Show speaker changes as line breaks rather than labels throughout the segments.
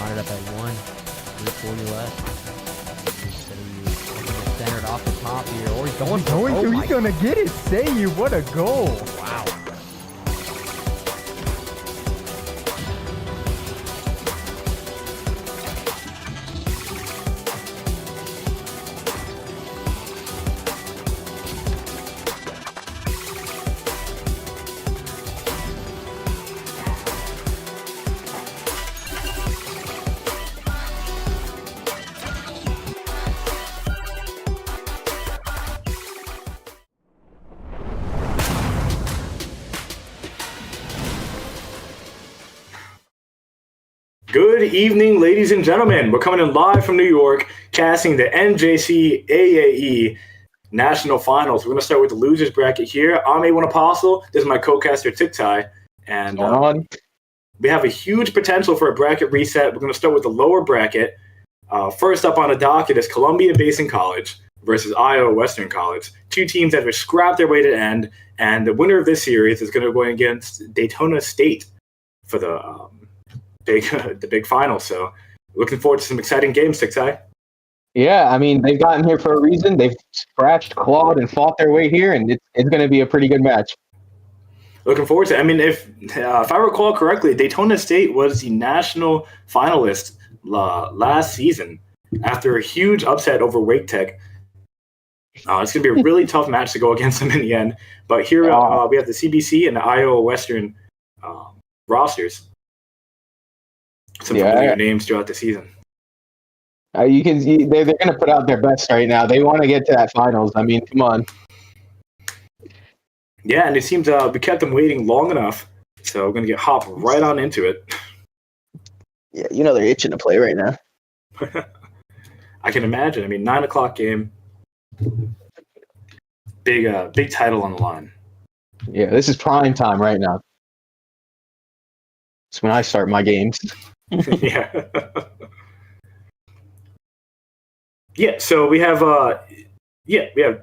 Line it up at 1. 340 left. Instead of centered off the top here. Or he's going
to. He's going to get it. Seiyu, what a goal.
Wow.
Good evening, ladies and gentlemen. We're coming in live from New York, casting the NJCAAE National Finals. We're going to start with the losers bracket here. I'm A1 Apostle. This is my co-caster, Tiktai. And we have a huge potential for a bracket reset. We're going to start with the lower bracket. First up on the docket is Columbia Basin College versus Iowa Western College. Two teams that have scrapped their way to end. And the winner of this series is going to go against Daytona State for the big final. So looking forward to some exciting games, Tiktai.
Yeah, I mean, they've gotten here for a reason. They've scratched, clawed, and fought their way here, and it's going to be a pretty good match.
Looking forward to it. I mean, if I recall correctly, Daytona State was the national finalist last season after a huge upset over Wake Tech. It's going to be a really tough match to go against them in the end. But here we have the CBC and the Iowa Western rosters. Some familiar names throughout the season.
You can see they're going to put out their best right now. They want to get to that finals. I mean, come on.
Yeah, and it seems we kept them waiting long enough, so we're going to hop right on into it.
Yeah, you know they're itching to play right now.
I can imagine. I mean, 9 o'clock game, big title on the line.
Yeah, this is prime time right now. It's when I start my games.
Yeah. Yeah, so we have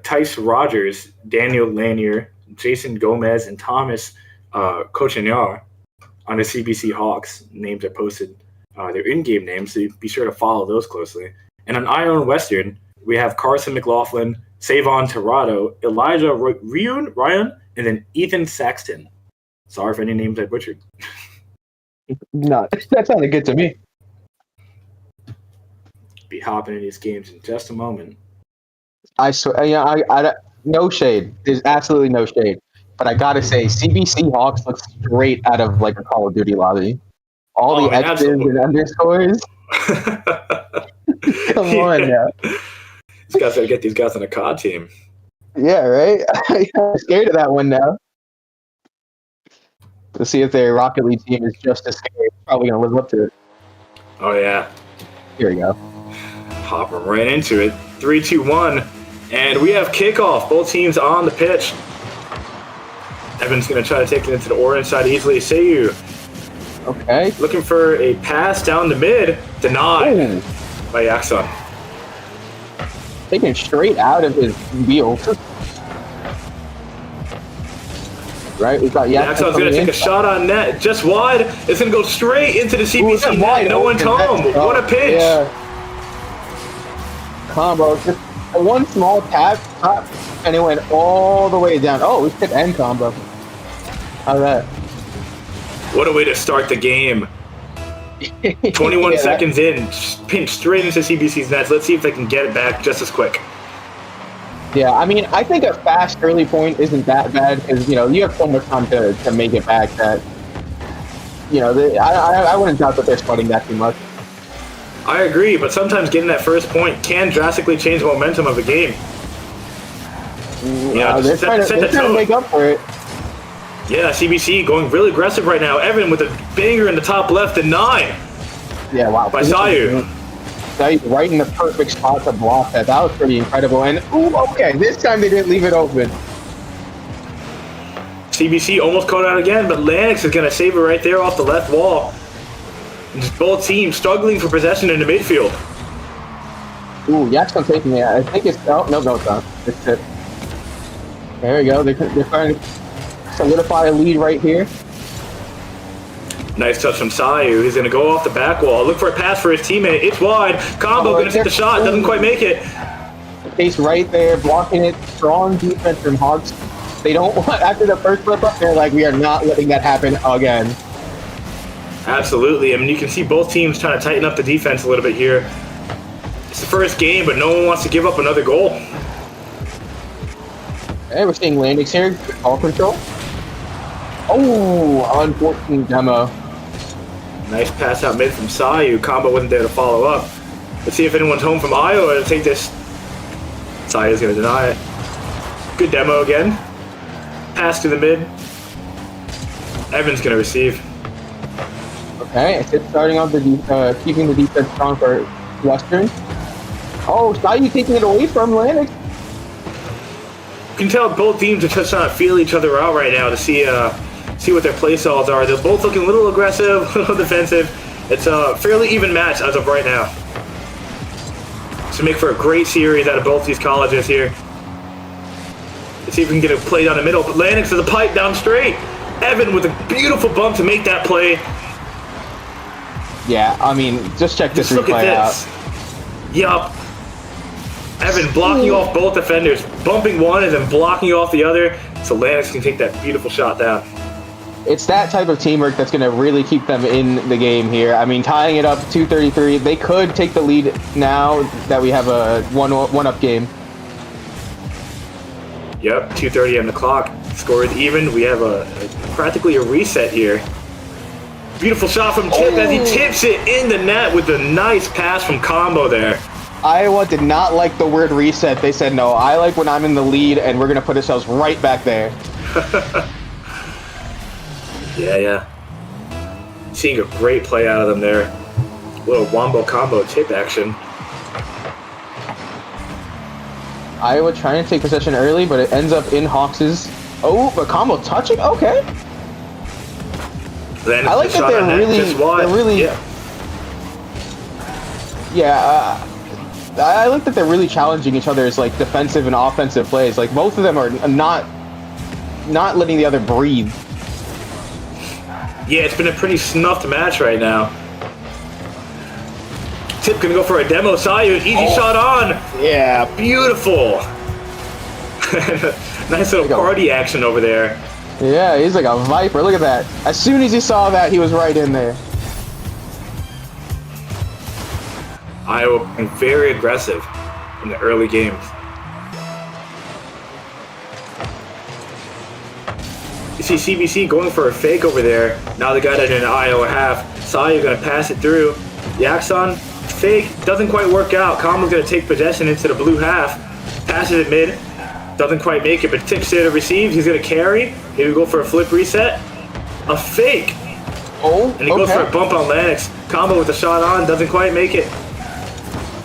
Tice Rogers, Daniel Lanier, Jason Gomez, and Thomas Cochignard on the CBC Hawks. Names are posted, their in-game names, so be sure to follow those closely. And on Iowa Western, we have Carson McLaughlin, Savon Tirado, Elijah Ryan, and then Ethan Saxton. Sorry for any names I butchered.
No, that sounded good to me.
Be hopping in these games in just a moment.
I swear, I no shade. There's absolutely no shade. But I gotta say, CBC Hawks look straight out of like a Call of Duty lobby. All
Oh,
the
man,
X's and underscores. Come on now.
These guys got to get these guys on a COD team.
Yeah, right? I'm scared of that one now. Let's see if their Rocket League team is just as scary. Probably going to live up to it.
Oh, yeah.
Here we go.
Hopper right into it. 3, 2, 1. And we have kickoff. Both teams on the pitch. Evan's going to try to take it into the orange side easily. Seiyu
Okay.
looking for a pass down the mid. Denied
Ooh.
by Yaxon.
Taken straight out of his wheel. Right, we've got
Yaxon's going to take a shot on net. Just wide. It's going to go straight into the CBC net. No one's home. What a pitch.
Yeah. Combo. Just one small tap, and it went all the way down. Oh, we hit end combo. How's that?
What a way to start the game. 21
Yeah,
seconds in. Pinch straight into CBC's nets. Let's see if they can get it back just as quick.
Yeah, I mean, I think a fast early point isn't that bad because, you know, you have so much time to make it back that, you know, I wouldn't doubt that they're sweating that too much.
I agree, but sometimes getting that first point can drastically change the momentum of a game.
Yeah, they're trying to make up for it.
Yeah, CBC going really aggressive right now. Evan with a banger in the top left and 9
Yeah, wow.
by Seiyu.
Seiyu right in the perfect spot to block that. That was pretty incredible. And, ooh, okay, this time they didn't leave it open.
CBC almost caught out again, but Lanix is going to save it right there off the left wall. Just both teams struggling for possession in the midfield.
Ooh, Yaxon taking it. I think it's... Oh, no, it's not. It's it. There we go. They're trying to solidify a lead right here.
Nice touch from Seiyu. He's going to go off the back wall. Look for a pass for his teammate. It's wide. Combo going to take the shot. Doesn't quite make it.
Pace right there, blocking it. Strong defense from Hawks. They don't want... After the first flip up, they're like, we are not letting that happen again.
Absolutely. I mean, you can see both teams trying to tighten up the defense a little bit here. It's the first game, but no one wants to give up another goal.
Hey, we're seeing landings here. Ball control. Oh, unfortunate demo.
Nice pass out mid from Seiyu. Combo wasn't there to follow up. Let's see if anyone's home from Iowa to take this. Saiyu's going to deny it. Good demo again. Pass to the mid. Evan's going to receive.
Okay, it's starting off the keeping the defense strong for Western. Oh, Seiyu taking it away from Lanix.
You can tell both teams are just trying to feel each other out right now to see what their play styles are. They're both looking a little aggressive, a little defensive. It's a fairly even match as of right now. To make for a great series out of both these colleges here. Let's see if we can get a play down the middle. But Lanix is a pipe down straight. Evan with a beautiful bump to make that play.
Yeah, I mean, just check this
Look at
replay out.
this. Yup. Evan blocking off both defenders, bumping one and then blocking off the other, so Lanix can take that beautiful shot down.
It's that type of teamwork that's going to really keep them in the game here. I mean, tying it up 2-33, they could take the lead now that we have a one-up game.
Yep, 2:30 on the clock. Score is even. We have practically a reset here. Beautiful shot from Tip as he tips it in the net with a nice pass from Combo there.
Iowa did not like the word reset. They said, no, I like when I'm in the lead, and we're going to put ourselves right back there.
Yeah. Seeing a great play out of them there. Little wombo combo tip action.
Iowa trying to take possession early, but it ends up in Hawks's. Oh, but Combo touching? Okay. I like that they're really... Yeah, I like that they're really challenging each other's like defensive and offensive plays. Like both of them are not letting the other breathe.
Yeah, it's been a pretty snuffed match right now. Tip gonna go for a demo. Seiyu, easy shot on.
Yeah,
Beautiful. Nice little party action over there.
Yeah, he's like a viper. Look at that. As soon as he saw that, he was right in there.
Iowa being very aggressive in the early games. You see CBC going for a fake over there. Now they got it in Iowa half. Sayu gonna pass it through. Yaxon, fake, doesn't quite work out. Combo's gonna take possession into the blue half. Passes it mid, doesn't quite make it, but tips there to receive. He's gonna carry. Maybe go for a flip reset. A fake.
Oh,
And he goes for a bump on Lennox. Combo with the shot on, doesn't quite make it.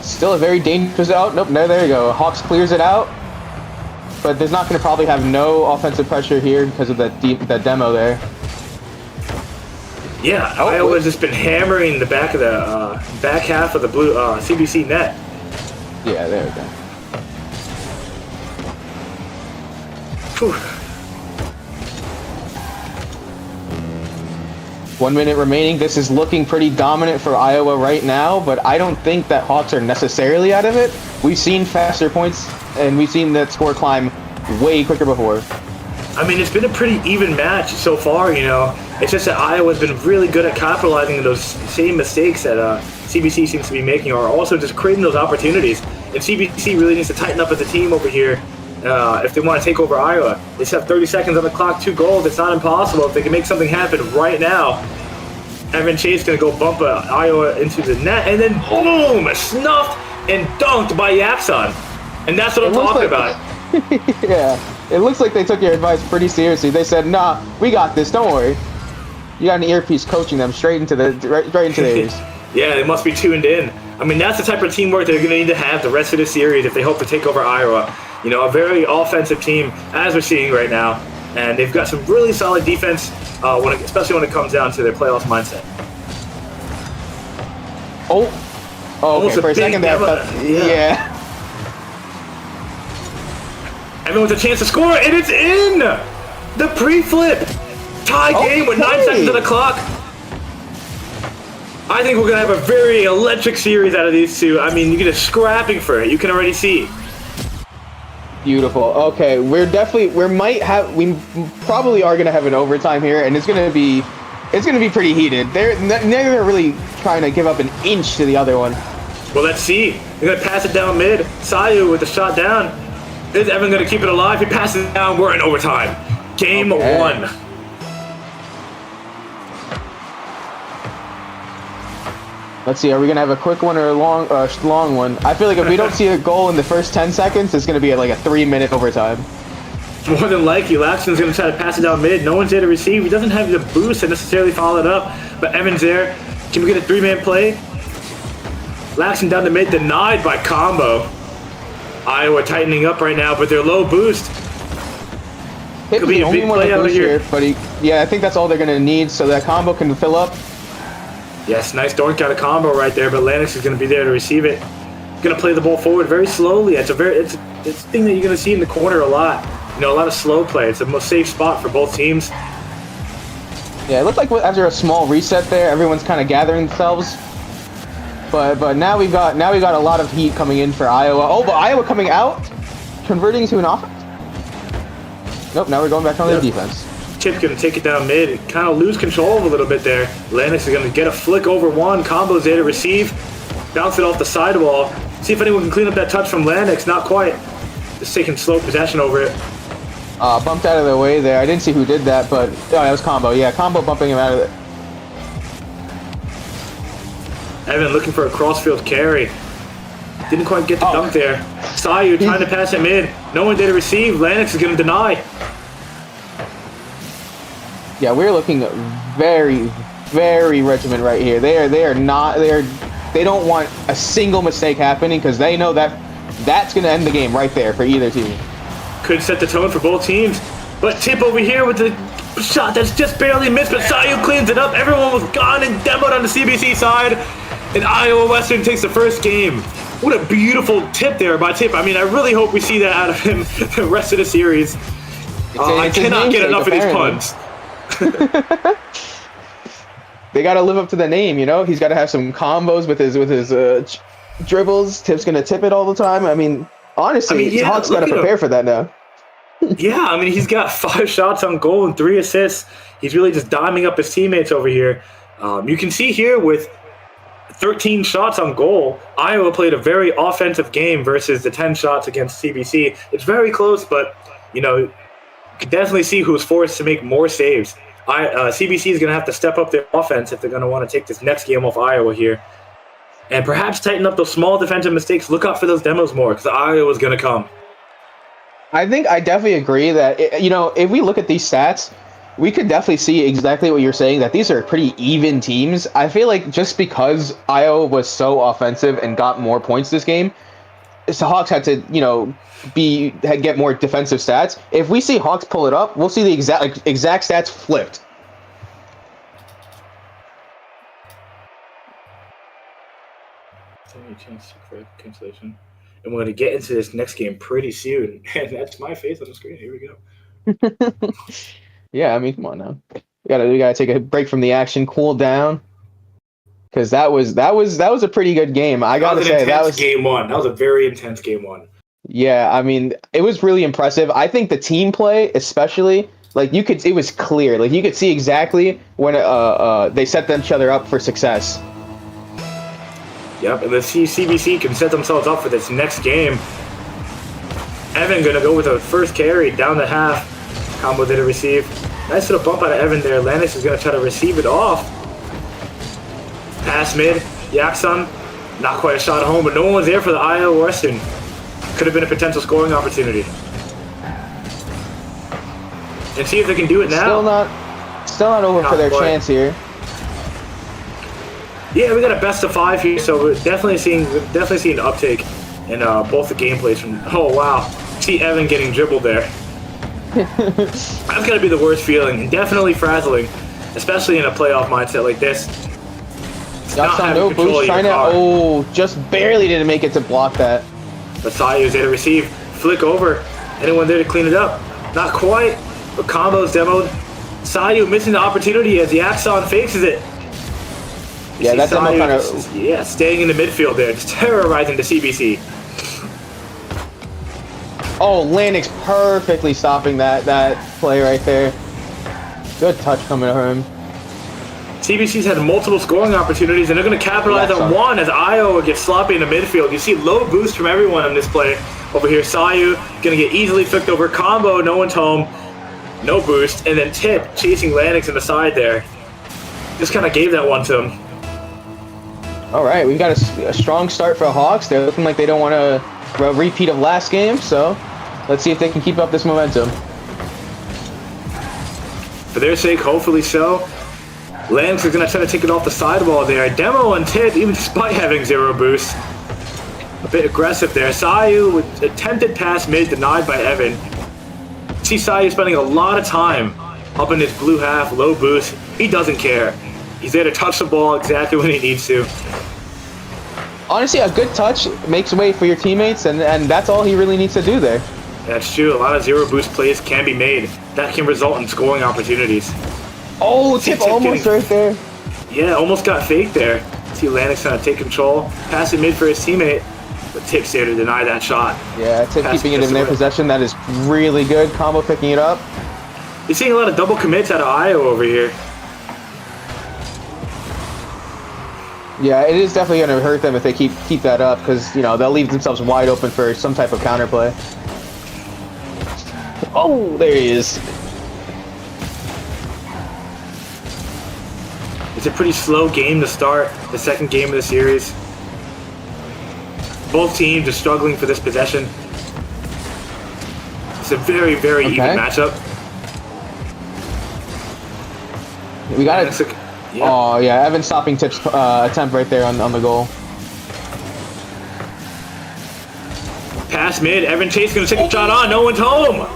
Still a very dangerous out. Nope, no, there you go. Hawks clears it out. But there's not going to probably have no offensive pressure here because of that demo there.
Yeah,
Oh,
Iowa's just been hammering the back of the back half of the blue CBC net.
Yeah, there we go.
Whew.
1 minute remaining. This is looking pretty dominant for Iowa right now, but I don't think that Hawks are necessarily out of it. We've seen faster points, and we've seen that score climb way quicker before.
I mean, it's been a pretty even match so far, you know. It's just that Iowa's been really good at capitalizing on those same mistakes that CBC seems to be making, or also just creating those opportunities. And CBC really needs to tighten up as a team over here if they want to take over Iowa. They just have 30 seconds on the clock, 2 goals. It's not impossible. If they can make something happen right now, Evan Chase going to go bump Iowa into the net, and then boom, snuffed and dunked by Yaxon. And that's what I'm talking about.
Yeah, it looks like they took your advice pretty seriously. They said, "Nah, we got this. Don't worry." You got an earpiece coaching them straight into the right into their ears.
Yeah, they must be tuned in. I mean, that's the type of teamwork they're going to need to have the rest of the series if they hope to take over Iowa. You know, a very offensive team, as we're seeing right now, and they've got some really solid defense, especially when it comes down to their playoff mindset.
Oh, okay. For a second there, yeah.
Evan with a chance to score, and it's in! The pre-flip! Tie game with 9 seconds on the clock. I think we're going to have a very electric series out of these two. I mean, you're just scrapping for it. You can already see.
Beautiful. Okay, we probably are going to have an overtime here, and it's going to be pretty heated. They're never really trying to give up an inch to the other one.
Well, let's see. They're going to pass it down mid. Sayu with the shot down. Is Evan going to keep it alive? He passes it down. We're in overtime. Game 1.
Let's see. Are we going to have a quick one or a long one? I feel like if we don't see a goal in the first 10 seconds, it's going to be like a 3-minute overtime.
More than likely, Laxton's going to try to pass it down mid. No one's there to receive. He doesn't have the boost to necessarily follow it up, but Evan's there. Can we get a 3-man play? Laxton down the mid, denied by Combo. Iowa tightening up right now, but they're low boost.
Could be the only one to boost here, but I think that's all they're going to need so that Combo can fill up.
Yes, nice dork out of Combo right there, but Lennox is going to be there to receive it. Going to play the ball forward very slowly. It's a thing that you're going to see in the corner a lot. You know, a lot of slow play. It's the most safe spot for both teams.
Yeah, it looked like after a small reset there, everyone's kind of gathering themselves. But now we got a lot of heat coming in for Iowa. Oh, but Iowa coming out, converting to an offense. Nope, now we're going back on the defense.
Chip's going to take it down mid and kind of lose control a little bit there. Lennox is going to get a flick over one. Combo's there to receive. Bounce it off the sidewall. See if anyone can clean up that touch from Lennox. Not quite. Just taking slow possession over it.
Bumped out of the way there. I didn't see who did that, but that was Combo. Yeah, Combo bumping him out of it.
Evan looking for a crossfield carry. Didn't quite get the dunk there. Sayu trying to pass him in. No one there to receive. Lennox is going to deny.
Yeah, we're looking very, very regiment right here. They don't want a single mistake happening because they know that's going to end the game right there for either team.
Could set the tone for both teams. But Tip over here with the shot that's just barely missed, but Sayu cleans it up. Everyone was gone and demoed on the CBC side. And Iowa Western takes the first game. What a beautiful tip there by Tip. I mean, I really hope we see that out of him the rest of the series. I cannot get enough of these puns.
They got to live up to the name, you know? He's got to have some combos with his dribbles. Tip's going to tip it all the time. I mean, honestly, Hawks got to prepare for that now.
Yeah, I mean, he's got 5 shots on goal and 3 assists. He's really just diming up his teammates over here. You can see here with 13 shots on goal, Iowa played a very offensive game versus the 10 shots against CBC. It's very close, but, you know, you can definitely see who's forced to make more saves. CBC is going to have to step up their offense if they're going to want to take this next game off Iowa here. And perhaps tighten up those small defensive mistakes. Look out for those demos more because Iowa's going to come.
I think I definitely agree that, if we look at these stats, we could definitely see exactly what you're saying, that these are pretty even teams. I feel like just because Iowa was so offensive and got more points this game, the Hawks had to, get more defensive stats. If we see Hawks pull it up, we'll see the exact stats flipped.
Any chance for cancellation? And we're going to get into this next game pretty soon. And that's my face on the screen. Here we go.
Yeah, I mean, come on now. We gotta take a break from the action, cool down. Because that was a pretty good game. I gotta say, that was
game one. That was a very intense game one.
Yeah, I mean, it was really impressive. I think the team play, especially, it was clear. Like, you could see exactly when they set each other up for success.
Yep, and the CBC can set themselves up for this next game. Evan going to go with a first carry down the half. Combo didn't receive. Nice little bump out of Evan there. Lannis is going to try to receive it off. Pass mid. Yaxon, not quite a shot at home, but no one was there for the Iowa Western. Could have been a potential scoring opportunity. And see if they can do it now.
Still not over for their chance here.
Yeah, we got a best of 5 here, so we're definitely seeing an uptake in both the gameplays from. Oh wow, see Evan getting dribbled there. That's gotta be the worst feeling, and definitely frazzling, especially in a playoff mindset like this.
No boost, just barely didn't make it to block that.
But Sayu's there to receive, flick over. Anyone there to clean it up? Not quite, but combo's demoed. Sayu missing the opportunity as the Axon faces it.
Yeah, that's kind of
staying in the midfield there, just terrorizing the CBC.
Oh, Lennox perfectly stopping that play right there. Good touch coming from him.
CBC's had multiple scoring opportunities, and they're going to capitalize on one as Iowa gets sloppy in the midfield. You see low boost from everyone on this play. Over here, Sayu going to get easily flicked over. Combo, no one's home. No boost. And then Tip chasing Lennox in the side there. Just kind of gave that one to him.
All right, we've got a strong start for the Hawks. They're looking like they don't want a repeat of last game, so let's see if they can keep up this momentum.
For their sake, hopefully so. Lennox is going to try to take it off the sidewall there. Demo and Tip, even despite having zero boost. A bit aggressive there. Sayu with attempted pass mid, denied by Evan. See Sayu spending a lot of time up in his blue half, low boost. He doesn't care. He's there to touch the ball exactly when he needs to.
Honestly, a good touch makes way for your teammates, and that's all he really needs to do there.
That's true. A lot of zero boost plays can be made. That can result in scoring opportunities.
Oh, Tip almost right there.
Yeah, almost got faked there. See Lennox trying to take control. Pass it mid for his teammate. But Tip's there to deny that shot.
Yeah, Tip keeping it in their possession. That is really good. Combo picking it up.
You're seeing a lot of double commits out of Iowa over here.
Yeah, it is definitely going to hurt them if they keep that up, because they'll leave themselves wide open for some type of counterplay. Oh, there he is.
It's a pretty slow game to start, the second game of the series. Both teams are struggling for this possession. It's a very, very even matchup.
We got it. Yeah. Oh, yeah, Evan stopping Tip's attempt right there on the goal.
Pass mid, Evan Chase going to take a shot on, no one's home!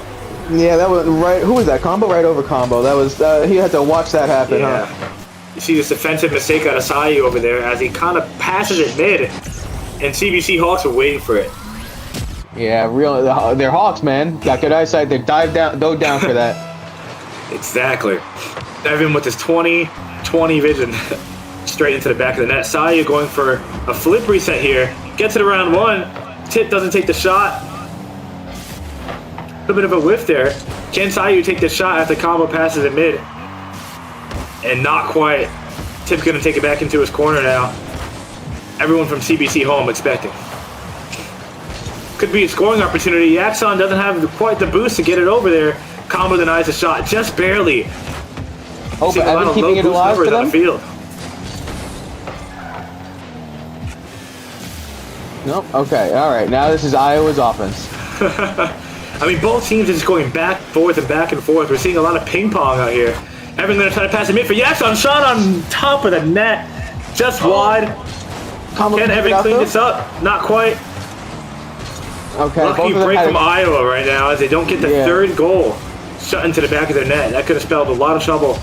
Yeah, that was right. Who was that? Combo? Right over Combo. That was, he had to watch that happen, huh?
You see this defensive mistake out of Sayu over there as he kind of passes it mid, and CBC Hawks are waiting for it.
Yeah, they're Hawks, man. Got good eyesight. They dove down for that.
Exactly. Evan with his 20/20 vision straight into the back of the net. Sayu going for a flip reset here. Gets it around one. Tip doesn't take the shot. A little bit of a whiff there. Can Sayu take the shot after Combo passes it mid? And not quite. Tip's going to take it back into his corner now. Everyone from CBC home expecting. Could be a scoring opportunity. Yaxon doesn't have quite the boost to get it over there. Combo denies the shot just barely.
Oh,
Seeing
but
a lot
Evan
of
keeping
low
it
boost
alive
numbers
for
on
them?
the field.
Nope. Okay. All right. Now this is Iowa's offense.
I mean, both teams are just going back, forth, and back and forth. We're seeing a lot of ping pong out here. Evan going to try to pass it mid for Yaxon. Shot on top of the net. Just wide.
Combo
Can Evan
out,
clean
though?
this up? Not quite.
Okay.
Lucky
both of them
break
had
from Iowa right now as they don't get the
Yeah.
third goal shut into the back of their net. That could have spelled a lot of trouble.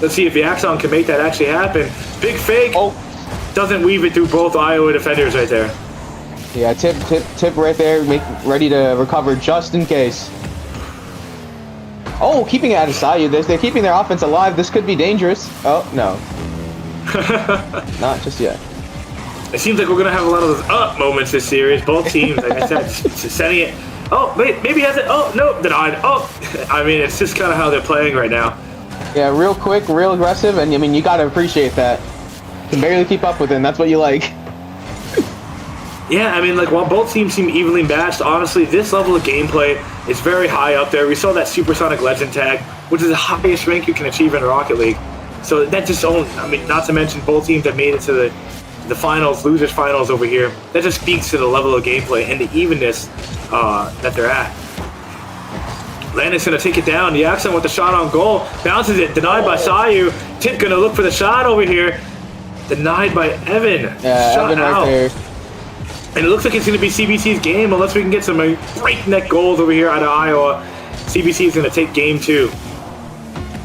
Let's see if Yaxon can make that actually happen. Big fake.
Oh.
Doesn't weave it through both Iowa defenders right there.
Yeah. Tip right there. Ready to recover just in case. Oh, keeping it out of Sayu. They're keeping their offense alive. This could be dangerous. Oh no. Not just yet.
It seems like we're going to have a lot of those up moments this series. Both teams, like I said, just sending it. Oh, wait, maybe he has it. Oh, no, denied. Oh, I mean, it's just kind of how they're playing right now.
Yeah, real quick, real aggressive, and I mean, you gotta appreciate that. Can barely keep up with him. That's what you like.
Yeah, I mean, like, while both teams seem evenly matched, honestly, this level of gameplay is very high up there. We saw that Supersonic Legend tag, which is the highest rank you can achieve in Rocket League. So that just owns, I mean, not to mention both teams have made it to the finals, losers finals over here. That just speaks to the level of gameplay and the evenness that they're at. Landis gonna take it down. Yaxon with the shot on goal. Bounces it, denied by Sayu. Tip gonna look for the shot over here. Denied by Evan.
Yeah,
Shot
Evan
out.
right there.
And it looks like it's gonna be CBC's game unless we can get some breakneck goals over here out of Iowa. CBC is gonna take game 2.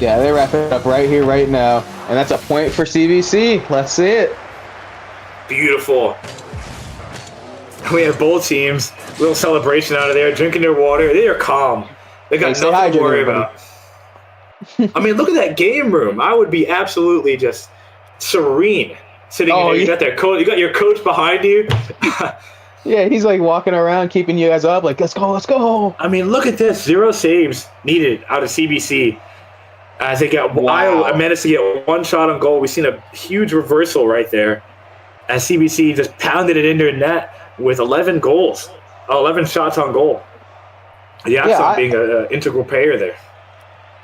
Yeah, they wrap it up right here, right now. And that's a point for CBC. Let's see it.
Beautiful. We have both teams. Little celebration out of there, drinking their water. They are calm. They got
Hey, stay
nothing to
hydrated,
worry
everybody.
about. I mean, look at that game room. I would be absolutely just serene sitting in there. You
yeah.
got their coach. You got your coach behind you.
Yeah, he's like walking around, keeping you guys up, like, let's go, let's go.
I mean, look at this. 0 saves needed out of CBC. As they got Iowa managed to get 1 shot on goal. We've seen a huge reversal right there. As CBC just pounded it into net with 11 goals. 11 shots on goal. Yaxon being an integral player there.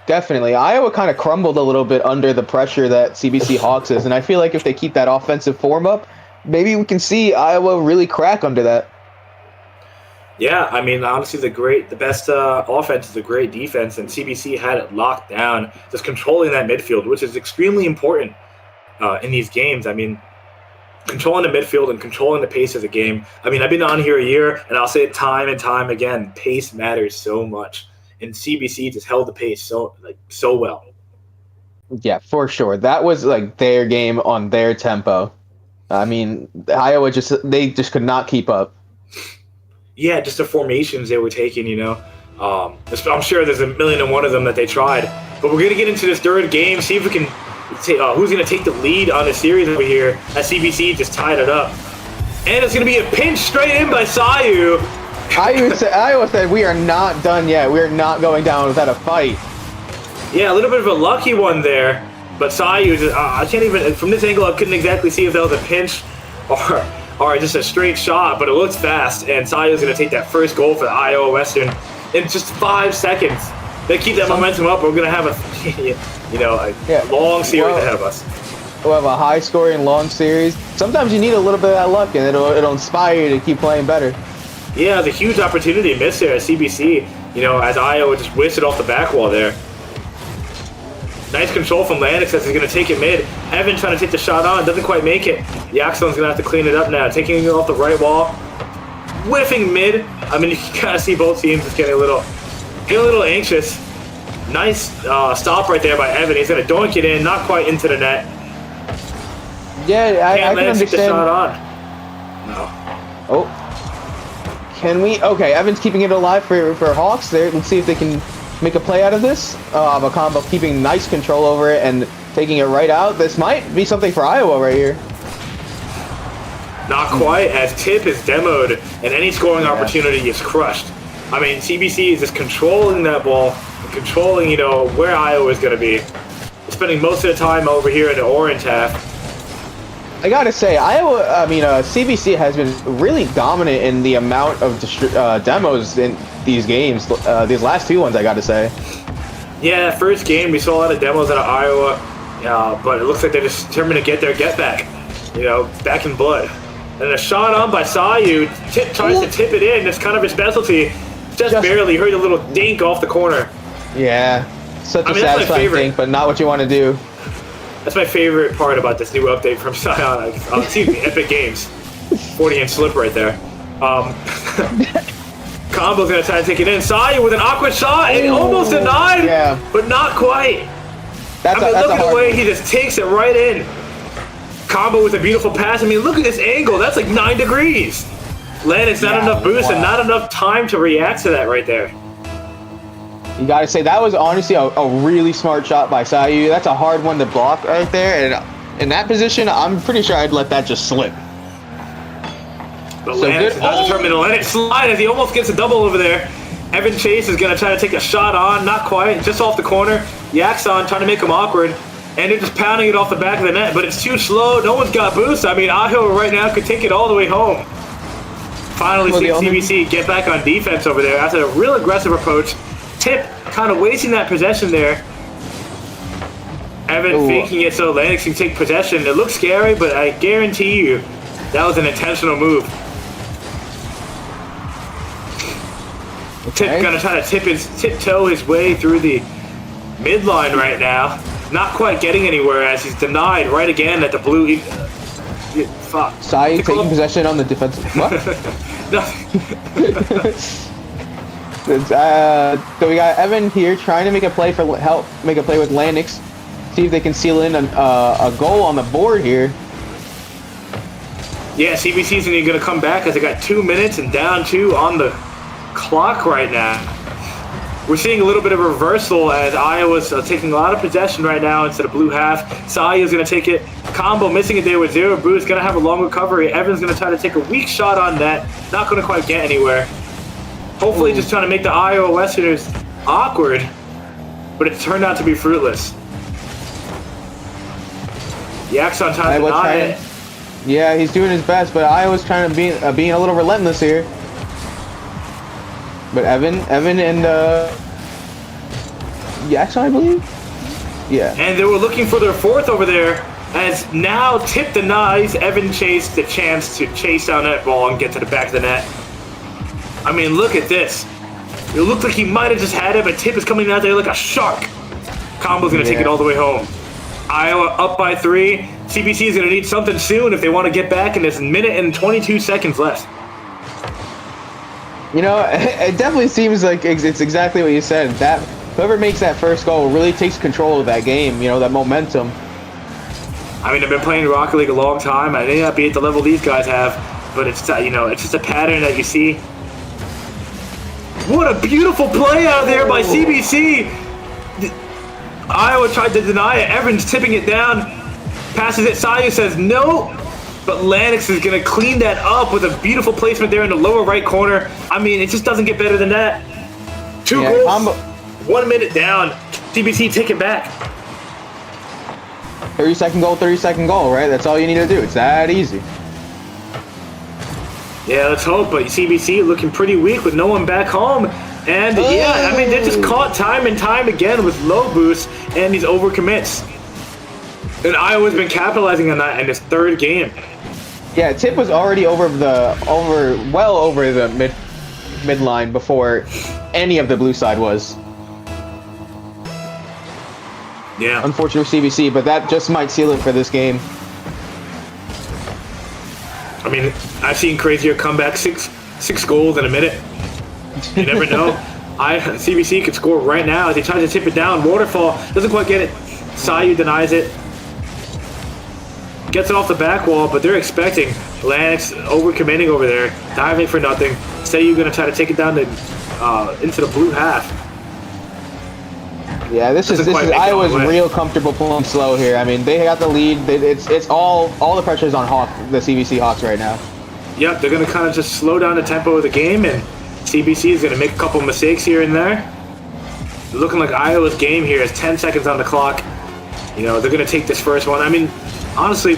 Definitely. Iowa kind of crumbled a little bit under the pressure that CBC Hawks is, and I feel like if they keep that offensive form up, maybe we can see Iowa really crack under that.
Yeah, I mean, honestly, the best offense is a great defense, and CBC had it locked down, just controlling that midfield, which is extremely important in these games. I mean, controlling the midfield and controlling the pace of the game. I mean, I've been on here a year, and I'll say it time and time again, pace matters so much. And CBC just held the pace so well.
Yeah, for sure. That was like their game on their tempo. I mean, Iowa they just could not keep up.
Yeah, just the formations they were taking, you know. I'm sure there's 1,000,001 of them that they tried. But we're going to get into this third game, see if we can who's going to take the lead on the series over here as CBC just tied it up. And it's going to be a pinch straight in by Sayu.
Iowa said, we are not done yet. We are not going down without a fight.
Yeah, a little bit of a lucky one there. But Sayu, I can't even, from this angle, I couldn't exactly see if that was a pinch or just a straight shot, but it looks fast. And Sayu's going to take that first goal for the Iowa Western in just 5 seconds. They keep that momentum up. We're going to have a long series ahead of us.
We'll have a high-scoring, long series. Sometimes you need a little bit of that luck, and it'll inspire you to keep playing better.
Yeah, it's a huge opportunity missed there at CBC, as Iowa just whisked it off the back wall there. Nice control from Landis as he's going to take it mid. Evan trying to take the shot on, doesn't quite make it. Yaxon's going to have to clean it up now, taking it off the right wall. Whiffing mid. I mean, you can kind of see both teams just getting a little anxious. Nice stop right there by Evan. He's going to doink it in, not quite into the net.
Yeah, I can
Landis take the
understand.
shot on. No.
Oh. Can we? Okay, Evan's keeping it alive for Hawks there. Let's see if they can make a play out of this. A combo keeping nice control over it and taking it right out. This might be something for Iowa right here.
Not quite, as Tip is demoed and any scoring opportunity is crushed. I mean, CBC is just controlling that ball, and controlling, where Iowa is going to be. Spending most of the time over here in the orange half.
I gotta say, CBC has been really dominant in the amount of demos in these games. These last 2 ones, I gotta say.
Yeah, first game, we saw a lot of demos out of Iowa, but it looks like they're just determined to get their get back, back in blood. And a shot on by Sayu, tries to tip it in. That's kind of his specialty. Just barely heard a little dink off the corner.
Yeah, such a
that's my
satisfying
favorite.
dink, but not what you want to do.
That's my favorite part about this new update from Scion. Excuse me, Epic Games. 40-inch slip right there. Combo's gonna try to take it in. Sayu with an awkward shot and almost denied, but not quite.
That's
look
a
at the
hard
way
one.
he just takes it right in. Combo with a beautiful pass. I mean, look at this angle. That's like 9 degrees. Landon's not enough boost and not enough time to react to that right there.
You gotta say, that was honestly a really smart shot by Sayu. That's a hard one to block right there. And in that position, I'm pretty sure I'd let that just slip.
But
So
Landon's
good.
not determined to let it slide as he almost gets a double over there. Evan Chase is going to try to take a shot on, not quite, just off the corner. Yaxon trying to make him awkward, and they're just pounding it off the back of the net, but it's too slow. No one's got boost. I mean, Aho right now could take it all the way home. Finally, CBC get back on defense over there after a real aggressive approach. Tip kind of wasting that possession there. Evan faking it so Lennox can take possession. It looks scary, but I guarantee you that was an intentional move. Tip gonna try to tiptoe his way through the midline right now. Not quite getting anywhere as he's denied right again at the blue. Fuck.
Sayu taking possession on the defensive. What? So we got Evan here trying to make a play make a play with Landix. See if they can seal in a goal on the board here.
Yeah, CBC's going to come back as they got 2 minutes and down 2 on the clock right now. We're seeing a little bit of a reversal as Iowa's taking a lot of possession right now instead of blue half. Sayu's going to take it. Combo missing it there with 0 boost. Going to have a long recovery. Evan's going to try to take a weak shot on net. Not going to quite get anywhere. Hopefully just trying to make the Iowa Westerners awkward, but it turned out to be fruitless. Yaxon trying to deny it.
Yeah, he's doing his best, but Iowa's trying to being a little relentless here. But Evan and Yaxon, I believe? Yeah.
And they were looking for their fourth over there as now Tip denies Evan Chase the chance to chase down that ball and get to the back of the net. I mean, look at this. It looked like he might have just had it, but Tip is coming out there like a shark. Combo's going to take it all the way home. Iowa up by 3. CBC is going to need something soon if they want to get back in this minute and 22 seconds left.
You know, it definitely seems like it's exactly what you said. That whoever makes that first goal really takes control of that game, you know, that momentum.
I mean, I've been playing Rocket League a long time. I may not be at the level these guys have, but it's, it's just a pattern that you see. What a beautiful play out there by CBC. Iowa tried to deny it. Evans tipping it down. Passes it. Sayu says no. But Lanix is going to clean that up with a beautiful placement there in the lower right corner. I mean, it just doesn't get better than that. 2 goals. 1 minute down. CBC take it back.
30-second goal, right? That's all you need to do. It's that easy.
Yeah, let's hope. But CBC looking pretty weak with no one back home. And yeah, I mean, they're just caught time and time again with low boosts and these overcommits. And Iowa's been capitalizing on that in this 3rd game.
Yeah, Tip was already well over the midline before any of the blue side was.
Yeah.
Unfortunate for CBC, but that just might seal it for this game.
I mean, I've seen crazier comebacks, six goals in a minute. You never know. CBC could score right now as he tries to tip it down. Waterfall doesn't quite get it. Sayu denies it. Gets it off the back wall, but they're expecting Lanix overcommitting over there, diving for nothing. Sayu gonna try to take it down to into the blue half.
Yeah, this is Iowa's real comfortable pulling slow here. I mean, they got the lead. It's all the pressure is on the CBC Hawks right now.
Yep, they're gonna kind of just slow down the tempo of the game, and CBC is gonna make a couple mistakes here and there. Looking like Iowa's game here is 10 seconds on the clock. You know, they're gonna take this first one. I mean, honestly,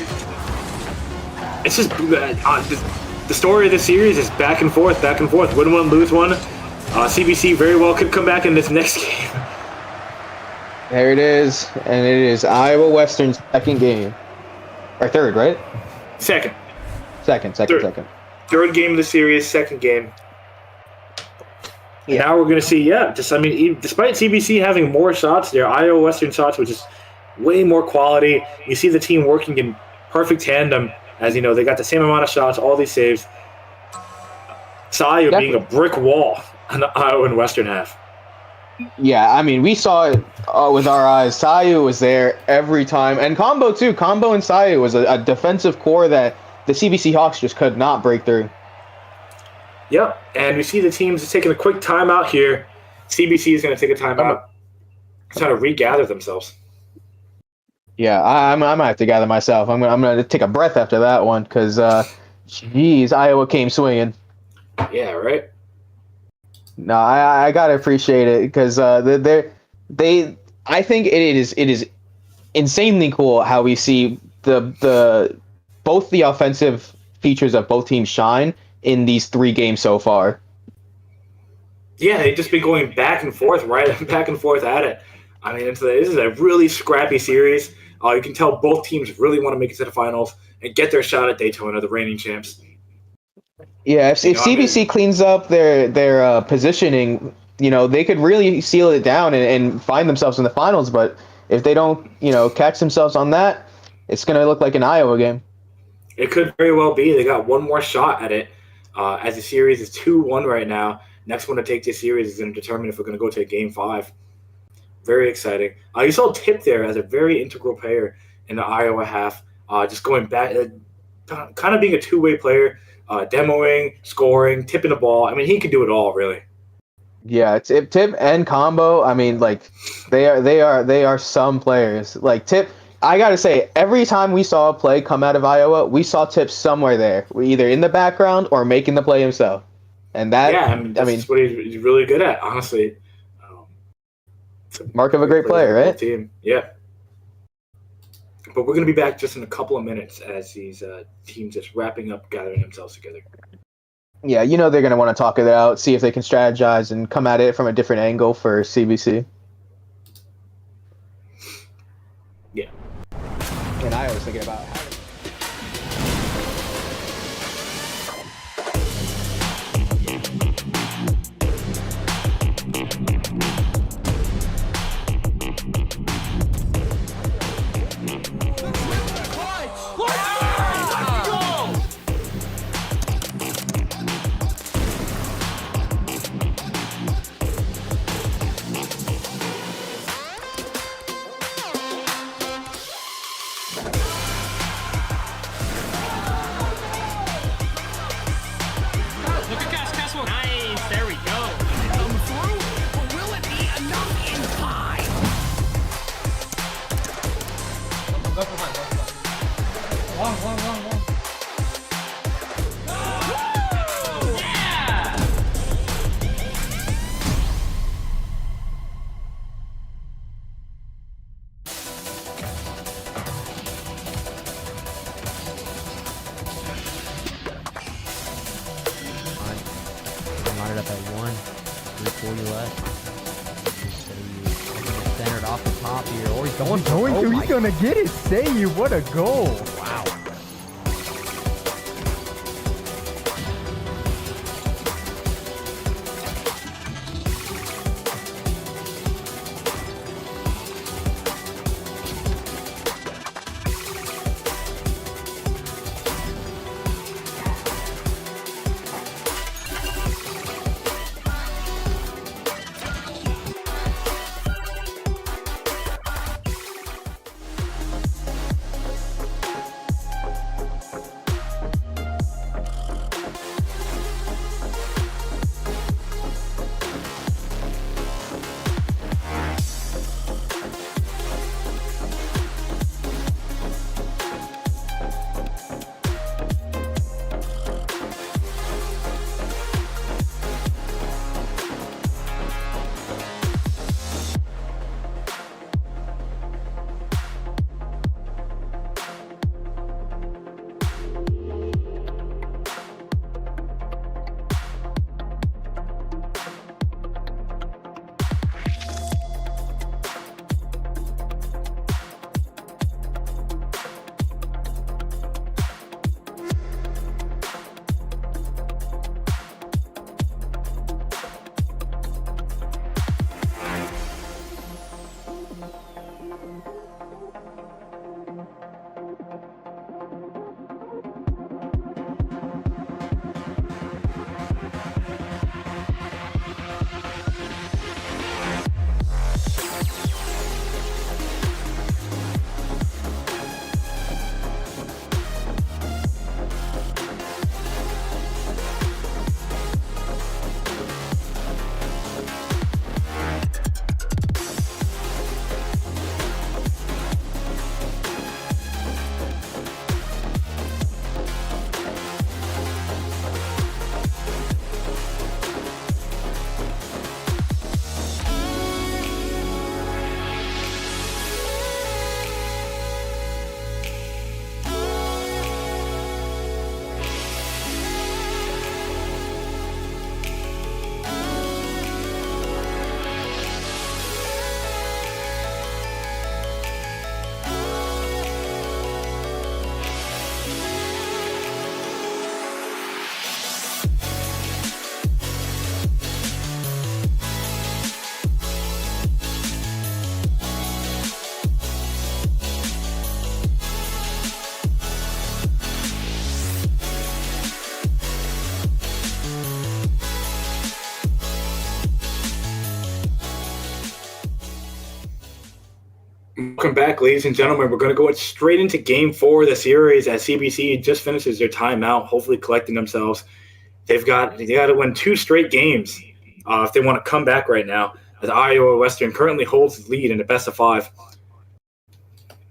it's just the story of this series is back and forth, win one, lose one. CBC very well could come back in this next game.
There it is, and it is Iowa Western's second game. Or third, right?
Second.
Second.
Third game of the series, second game. And
Yeah.
now we're going to see, despite CBC having more shots, their Iowa Western shots were just way more quality. You see the team working in perfect tandem, as you know, they got the same amount of shots, all these saves. Sayu being a brick wall on the Iowa and Western half.
Yeah, I mean, we saw it with our eyes. Sayu was there every time. And Combo, too. Combo and Sayu was a defensive core that the CBC Hawks just could not break through.
Yep, and we see the teams taking a quick timeout here. CBC is going to take a timeout, trying to regather themselves.
Yeah, I might have to gather myself. I'm gonna take a breath after that one because, geez, Iowa came swinging.
Yeah, right.
No, I gotta appreciate it because I think it is insanely cool how we see the both the offensive features of both teams shine in these 3 games so far.
Yeah, they've just been going back and forth, right? Back and forth at it. I mean, this is a really scrappy series. You can tell both teams really want to make it to the finals and get their shot at Daytona, the reigning champs.
Yeah, if CBC cleans up their positioning, they could really seal it down and find themselves in the finals. But if they don't, catch themselves on that, it's going to look like an Iowa game.
It could very well be. They got one more shot at it. As the series is 2-1 right now. Next one to take this series is going to determine if we're going to go to Game 5. Very exciting. You saw Tip there as a very integral player in the Iowa half, just going back, kind of being a two-way player, demoing, scoring, tipping the ball. I mean, he can do it all, really.
Yeah, Tip and Combo. I mean, like they are some players. Like Tip, I gotta say, every time we saw a play come out of Iowa, we saw Tip somewhere there, either in the background or making the play himself. And that,
that's what he's really good at, honestly.
Mark of a great player, right?
Team. Yeah. But we're going to be back just in a couple of minutes as these teams just wrapping up, gathering themselves together.
Yeah, they're going to want to talk it out, see if they can strategize and come at it from a different angle for CBC.
Yeah.
And I was thinking about how
Nice, there we go. Come through, but will it be enough in time? Long. Yeah!
Line it up at 1, 3:40 left. Centered off the top here. Or he's going for
He's gonna get it. Say you, what a goal.
Wow.
Welcome back, ladies and gentlemen. We're going to go straight into Game 4 of the series as CBC just finishes their timeout, hopefully collecting themselves. They got to win 2 straight games if they want to come back right now, as Iowa Western currently holds the lead in the best of 5.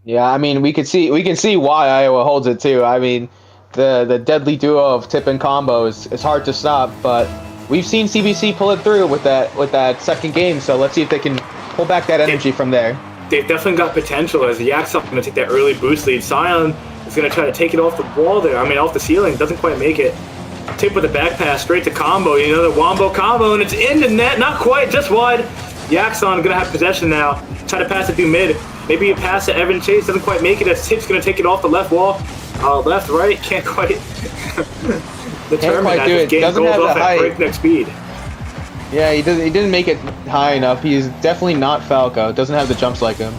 Yeah, I mean, we can see why Iowa holds it too. I mean, the deadly duo of Tip and Combo is hard to stop, but we've seen CBC pull it through with that second game. So let's see if they can pull back that energy from there.
They've definitely got potential as the Yaks are going to take that early boost lead. Sion is going to try to take it off the wall there. I mean, off the ceiling. Doesn't quite make it. Tip with a back pass straight to Combo. Another Wombo combo, and it's in the net. Not quite, just wide. Yaxon going to have possession now. Try to pass it through mid. Maybe a pass to Evan Chase. Doesn't quite make it as Tip's going to take it off the left wall. Left, right. Can't quite determine as this game goes off at breakneck speed.
Yeah, he didn't make it high enough. He's definitely not Falco. Doesn't have the jumps like him.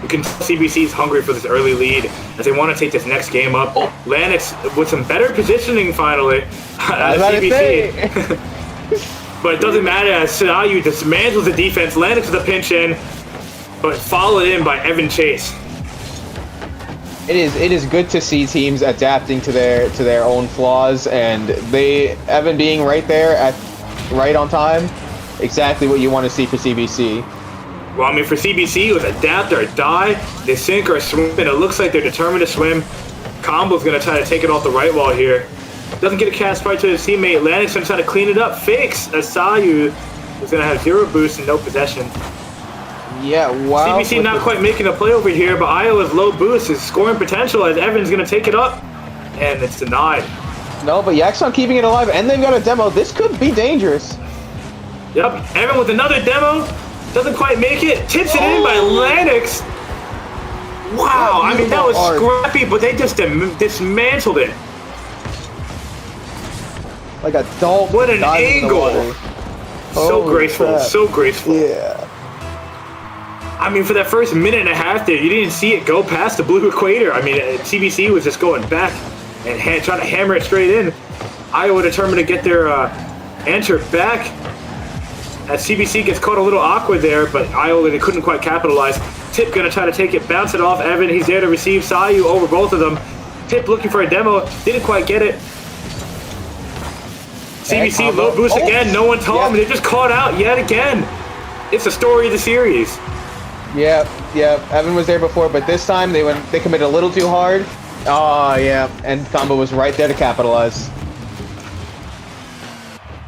You can tell CBC's hungry for this early lead as they want to take this next game up. Lennox with some better positioning finally. CBC. But it doesn't matter as Sinayu dismantles the defense. Lennox with a pinch in, but followed in by Evan Chase.
It is good to see teams adapting to their own flaws, and Evan being right there right on time, exactly what you want to see for CBC.
Well, I mean, for CBC, it was adapt or die. They sink or swim, and it looks like they're determined to swim. Combo's going to try to take it off the right wall here. Doesn't get a cast right to his teammate. Lennox going to try to clean it up. Fakes as Sayu is going to have 0 boost and no possession.
Yeah, wow.
CBC not quite making a play over here, but Iowa's low boost is scoring potential as Evan's going to take it up, and it's denied.
No, but Yaxon keeping it alive, and they've got a demo. This could be dangerous.
Yep, Evan with another demo. Doesn't quite make it. Tips it in by Lennox. Wow, I mean, that was scrappy, but they just dismantled it.
Like a dolphin.
What an angle. So graceful,
crap.
so graceful.
Yeah.
I mean, for that first minute and a half there, you didn't see it go past the blue equator. I mean, CBC was just going back and trying to hammer it straight in. Iowa determined to get their answer back. As CBC gets caught a little awkward there, but Iowa, they couldn't quite capitalize. Tip going to try to take it, bounce it off Evan. He's there to receive Sayu over both of them. Tip looking for a demo, didn't quite get it. CBC low boost again, no one told him. They just caught out yet again. It's the story of the series.
Yeah. Evan was there before, but this time they committed a little too hard. Oh, yeah, and Combo was right there to capitalize.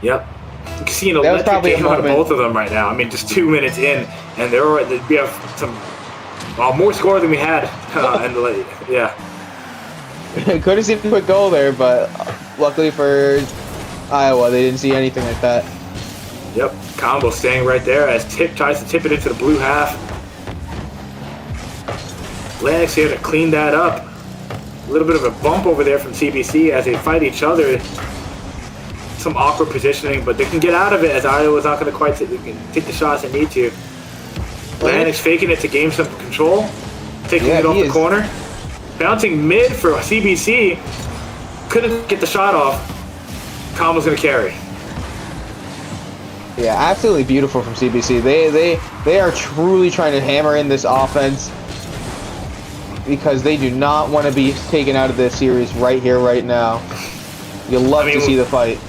Yep. You can see an electric game out of both of them right now. I mean, just 2 minutes in, and we have some more score than we had. Yeah.
Could have seen a quick goal there, but luckily for Iowa, they didn't see anything like that.
Yep, Combo staying right there as Tip tries to tip it into the blue half. Lennox here to clean that up. A little bit of a bump over there from CBC as they fight each other. Some awkward positioning, but they can get out of it as Iowa's not going to quite take the shots they need to. Lennox faking it to gain some control. Taking it off the corner. Bouncing mid for CBC. Couldn't get the shot off. Combo's going to carry.
Yeah, absolutely beautiful from CBC. They are truly trying to hammer in this offense because they do not want to be taken out of this series right here, right now. You'll love to see the fight.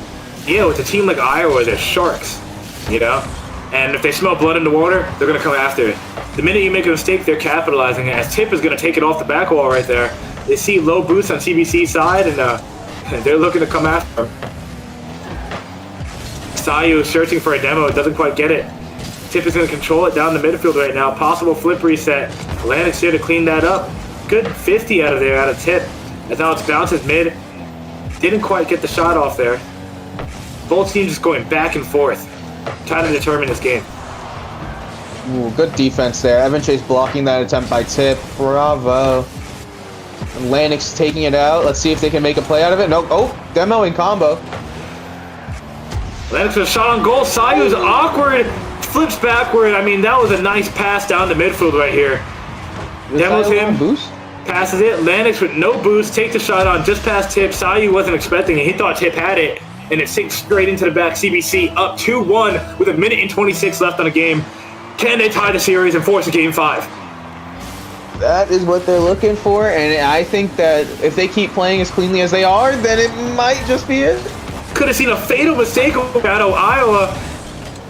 Yeah, with a team like Iowa, they're sharks, you know? And if they smell blood in the water, they're going to come after it. The minute you make a mistake, they're capitalizing it. As Tip is going to take it off the back wall right there. They see low boost on CBC's side, and they're looking to come after him. Sayu is searching for a demo, doesn't quite get it. Tip is going to control it down the midfield right now. Possible flip reset. Lennox here to clean that up. Good 50 out of there, out of Tip. As now it's bounces mid. Didn't quite get the shot off there. Both teams just going back and forth, trying to determine this game.
Ooh, good defense there. Evan Chase blocking that attempt by Tip. Bravo. And Lennox taking it out. Let's see if they can make a play out of it. No. Oh, demoing Combo.
Lennox with a shot on goal. Sayu's awkward. Flips backward. I mean, that was a nice pass down the midfield right here. Demos him.
Boost?
Passes it. Lennox with no boost. Takes the shot on just past Tip. Sayu wasn't expecting it. He thought Tip had it. And it sinks straight into the back. CBC up 2-1 with 1 minute and 26 left on the game. Can they tie the series and force a game 5?
That is what they're looking for, and I think that if they keep playing as cleanly as they are, then it might just be it.
Could have seen a fatal mistake out of Iowa,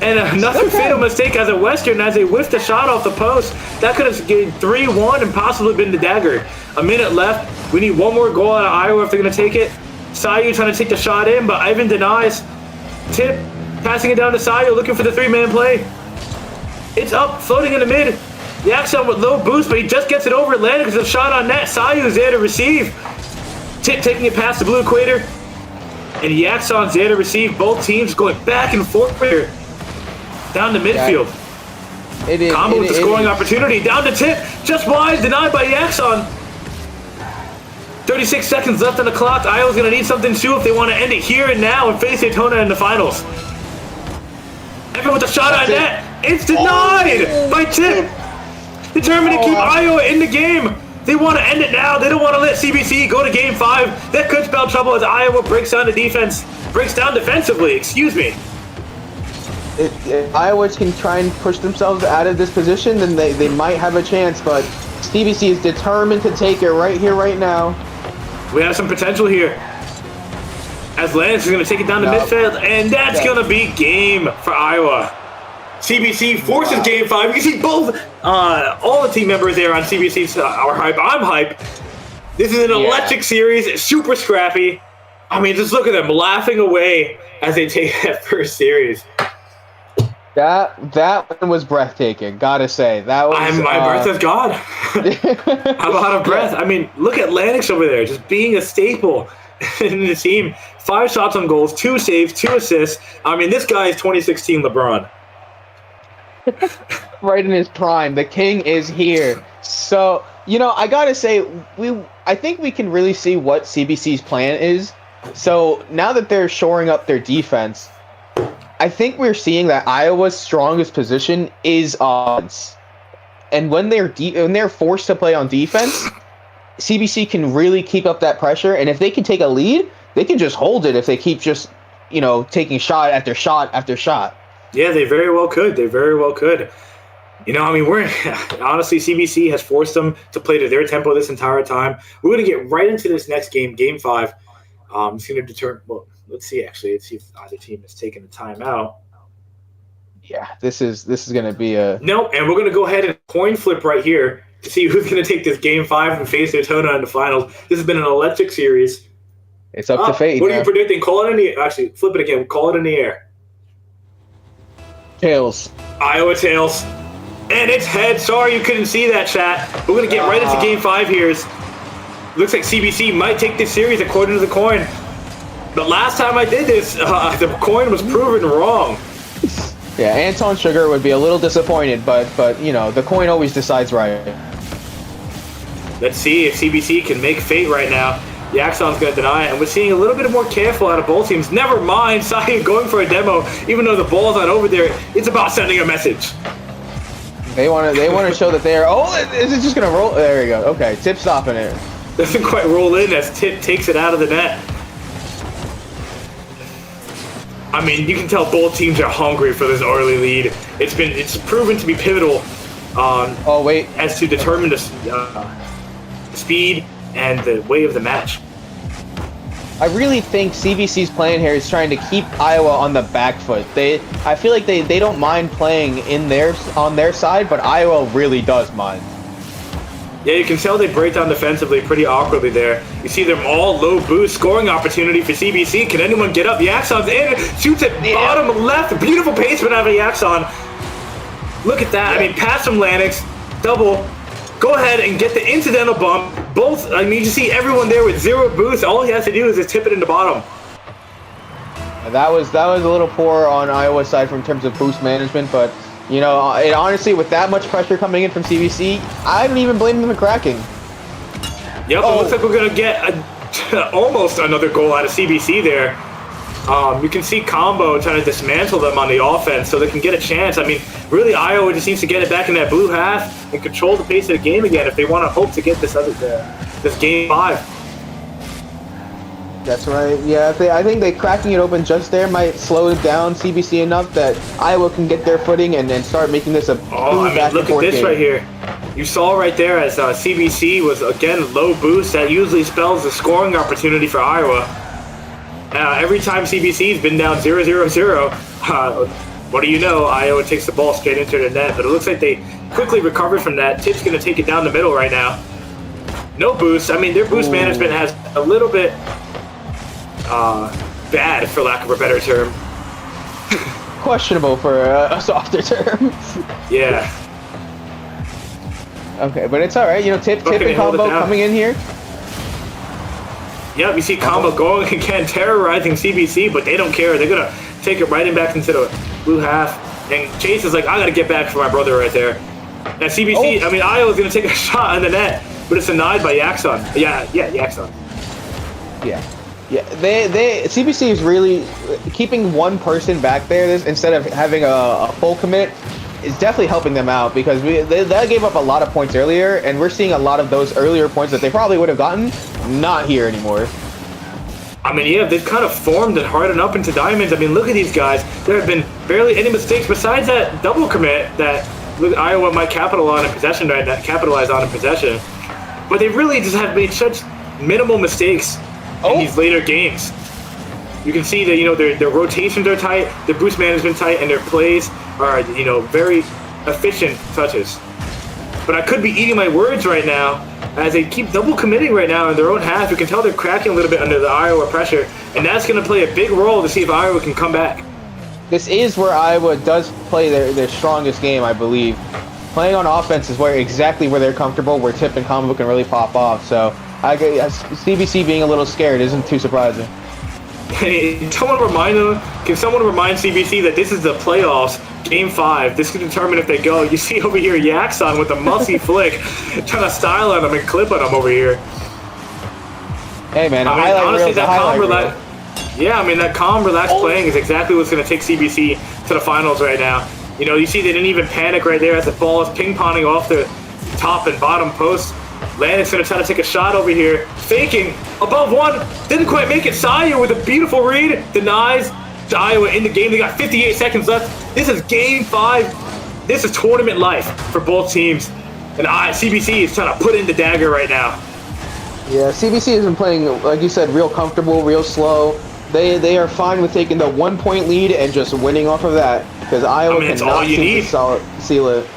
and another fatal mistake as a Western as they whiffed a shot off the post. That could have gained 3-1 and possibly been the dagger. A minute left. We need one more goal out of Iowa if they're going to take it. Sayu trying to take the shot in, but Ivan denies. Tip passing it down to Sayu, looking for the 3-man play. It's up, floating in the mid. Yaxon with low boost, but he just gets it over Atlantic because of a shot on net. Sayu is there to receive. Tip taking it past the blue equator. And Yaxon's there to receive. Both teams going back and forth here. Down to midfield. Combo with the scoring opportunity. Down to Tip. Just wide. Denied by Yaxon. 36 seconds left on the clock. Iowa's going to need something too if they want to end it here and now and face Daytona in the finals. Evan with a shot on net. It's denied by Tip. Determined to keep Iowa in the game. They want to end it now. They don't want to let CBC go to game 5. That could spell trouble as Iowa breaks down defensively, excuse me.
If Iowa can try and push themselves out of this position, then they might have a chance, but CBC is determined to take it right here, right now.
We have some potential here. As Lance is going to take it down to midfield, and that's going to be game for Iowa. CBC forces game 5. You can see both, all the team members there on CBC are hype. I'm hype. This is an electric series. It's super scrappy. I mean, just look at them laughing away as they take that first series.
That one was breathtaking. Gotta say, that was.
My breath is gone. I'm out of breath. I mean, look at Lennox over there, just being a staple in the team. 5 shots on goals, 2 saves, 2 assists. I mean, this guy is 2016 LeBron.
Right in his prime. The king is here. So, I gotta say, I think we can really see what CBC's plan is. So now that they're shoring up their defense, I think we're seeing that Iowa's strongest position is offense. And when they're forced to play on defense, CBC can really keep up that pressure. And if they can take a lead, they can just hold it if they keep just, taking shot after shot after shot.
Yeah, they very well could. They very well could. Honestly, CBC has forced them to play to their tempo this entire time. We're going to get right into this next game, game 5. It's going to determine, well, let's see if either team has taken a timeout.
Yeah, this is going to be a...
No, and we're going to go ahead and coin flip right here to see who's going to take this game 5 and face Daytona in the finals. This has been an electric series.
It's up to fate.
What are you predicting? Call it in the... Actually, flip it again. Call it in the air.
Tails.
Iowa tails. And it's head. Sorry you couldn't see that, chat. We're going to get right into game 5 here. Looks like CBC might take this series according to the coin. But last time I did this, the coin was proven wrong.
Yeah, Anton Sugar would be a little disappointed, but the coin always decides right.
Let's see if CBC can make fate right now. Yaxon's going to deny it, and we're seeing a little bit more careful out of both teams. Never mind, Sayu going for a demo, even though the ball's not over there. It's about sending a message.
They want to show that they're. Oh, is it just going to roll? There you go. Okay, Tip stopping it.
Doesn't quite roll in as Tip takes it out of the net. I mean, you can tell both teams are hungry for this early lead. It's proven to be pivotal. As to determine the speed and the way of the match.
I really think CBC's plan here is trying to keep Iowa on the back foot. I feel like they don't mind playing on their side, but Iowa really does mind.
Yeah, you can tell they break down defensively pretty awkwardly there. You see them all low boost, scoring opportunity for CBC. Can anyone get up? Yaxon's in, shoots it bottom left. Beautiful placement out of Yaxon. Look at that. I mean, pass from Lanix, double. Go ahead and get the incidental bump. Both, I mean, you see everyone there with 0 boost. All he has to do is just tip it in the bottom.
That was a little poor on Iowa's side in terms of boost management, but honestly, with that much pressure coming in from CBC, I don't even blame them for cracking.
Yep, it looks like we're gonna get almost another goal out of CBC there. You can see Combo trying to dismantle them on the offense so they can get a chance. I mean, really, Iowa just needs to get it back in that blue half and control the pace of the game again if they want to hope to get this game 5.
That's right. Yeah, I think they cracking it open just there might slow down CBC enough that Iowa can get their footing and start making this a
Oh, I mean, look at this
game.
right here. You saw right there as CBC was, again, low boost. That usually spells a scoring opportunity for Iowa. Every time CBC's been down 0-0-0, what do you know? Iowa takes the ball straight into the net. But it looks like they quickly recovered from that. Tip's going to take it down the middle right now. No boost. I mean, their boost management has a little bit bad, for lack of a better term.
Questionable for a softer term.
Yeah.
Okay, but it's all right. You know, Tip
Okay,
and
hold it
Combo
down.
coming in here.
Yep, you see Combo going again, terrorizing CBC, but they don't care. They're going to take it right in back into the blue half. And Chase is like, I got to get back for my brother right there. And CBC, I mean, Iowa's going to take a shot in the net, but it's denied by Yaxon. Yeah, Yaxon.
Yeah. Yeah, CBC is really keeping one person back there instead of having a full commit is definitely helping them out because they gave up a lot of points earlier, and we're seeing a lot of those earlier points that they probably would have gotten not here anymore.
I mean, yeah, they've kind of formed and hardened up into diamonds. I mean, look at these guys. There have been barely any mistakes besides that double commit that Iowa might capitalize on in possession right now. But they really just have made such minimal mistakes in these later games. You can see that, you know, their rotations are tight, their boost management tight, and their plays are, you know, very efficient touches. But I could be eating my words right now as they keep double committing right now in their own half. You can tell they're cracking a little bit under the Iowa pressure, and that's going to play a big role to see if Iowa can come back.
This is where Iowa does play their strongest game, I believe. Playing on offense is exactly where they're comfortable, where Tip and Combo can really pop off. So CBC being a little scared isn't too surprising.
Can someone remind CBC that this is the playoffs, Game 5. This can determine if they go. You see over here Yaxon with a musty flick, trying to style on him and clip on him over here.
Hey man,
I mean, honestly, that calm, relaxed. Yeah, I mean, that calm, relaxed playing is exactly what's going to take CBC to the finals right now. You know, you see they didn't even panic right there as the ball is ping-ponging off the top and bottom post. Landon's going to try to take a shot over here. Faking. Above one. Didn't quite make it. Sayu with a beautiful read. Denies Iowa in the game. They got 58 seconds left. This is Game 5. This is tournament life for both teams. And CBC is trying to put in the dagger right now.
Yeah, CBC has been playing, like you said, real comfortable, real slow. They are fine with taking the 1 point lead and just winning off of that. Because Iowa cannot seem to seal it.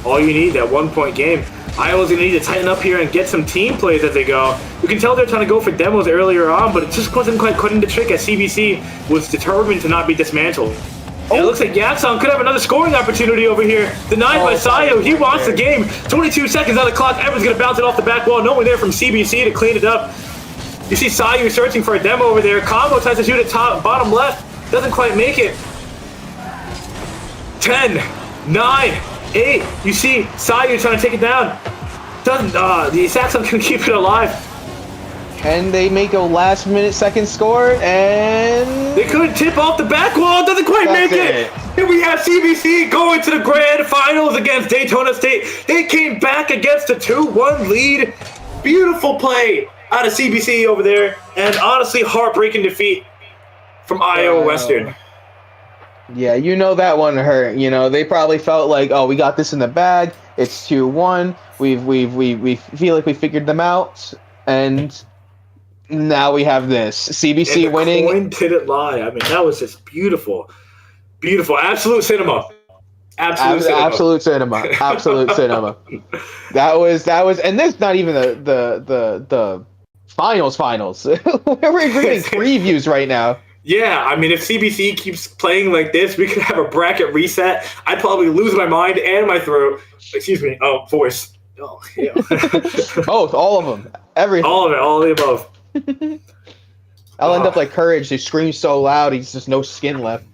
All you need, that 1 point game. Iowa's going to need to tighten up here and get some team plays as they go. You can tell they're trying to go for demos earlier on, but it just wasn't quite cutting the trick as CBC was determined to not be dismantled. And it looks like Yaxon could have another scoring opportunity over here. Denied by Sayo. He wants the game. 22 seconds on the clock. Evans going to bounce it off the back wall. No one there from CBC to clean it up. You see Sayu searching for a demo over there. Combo tries to shoot it bottom left. Doesn't quite make it. 10, 9, 8. You see Sayu trying to take it down. Doesn't. The Saxon can keep it alive.
Can they make a last-minute second score? And
they couldn't tip off the back wall. Doesn't quite make it. Here we have CBC going to the grand finals against Daytona State. They came back against a 2-1 lead. Beautiful play out of CBC over there, and honestly, heartbreaking defeat from Iowa Western.
Yeah, you know that one hurt. You know, they probably felt like, oh, we got this in the bag. It's 2-1. We feel like we figured them out, and now we have this. CBC winning.
The coin didn't lie. I mean, that was just beautiful. Beautiful. Absolute cinema. Absolute cinema. That was, and this not even the finals. We're getting previews right now. Yeah, I mean, if CBC keeps playing like this, we could have a bracket reset. I'd probably lose my mind and my throat. Excuse me. Oh, voice. Oh, yeah.
Both, all of them, everything.
All of it, all of the above.
I'll end up like Courage. He screams so loud, he's just no skin left.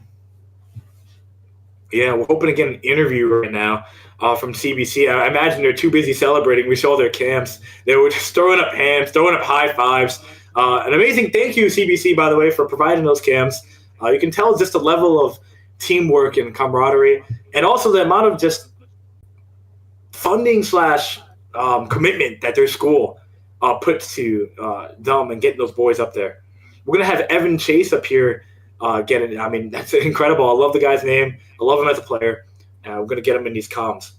Yeah, we're hoping to get an interview right now from CBC. I imagine they're too busy celebrating. We saw their camps. They were just throwing up hands, throwing up high fives. An amazing thank you, CBC, by the way, for providing those camps. You can tell just the level of teamwork and camaraderie, and also the amount of just funding / commitment that their school puts to them and getting those boys up there. We're gonna have Evan Chase up here. Get it? I mean, that's incredible. I love the guy's name. I love him as a player. We're gonna get him in these comms.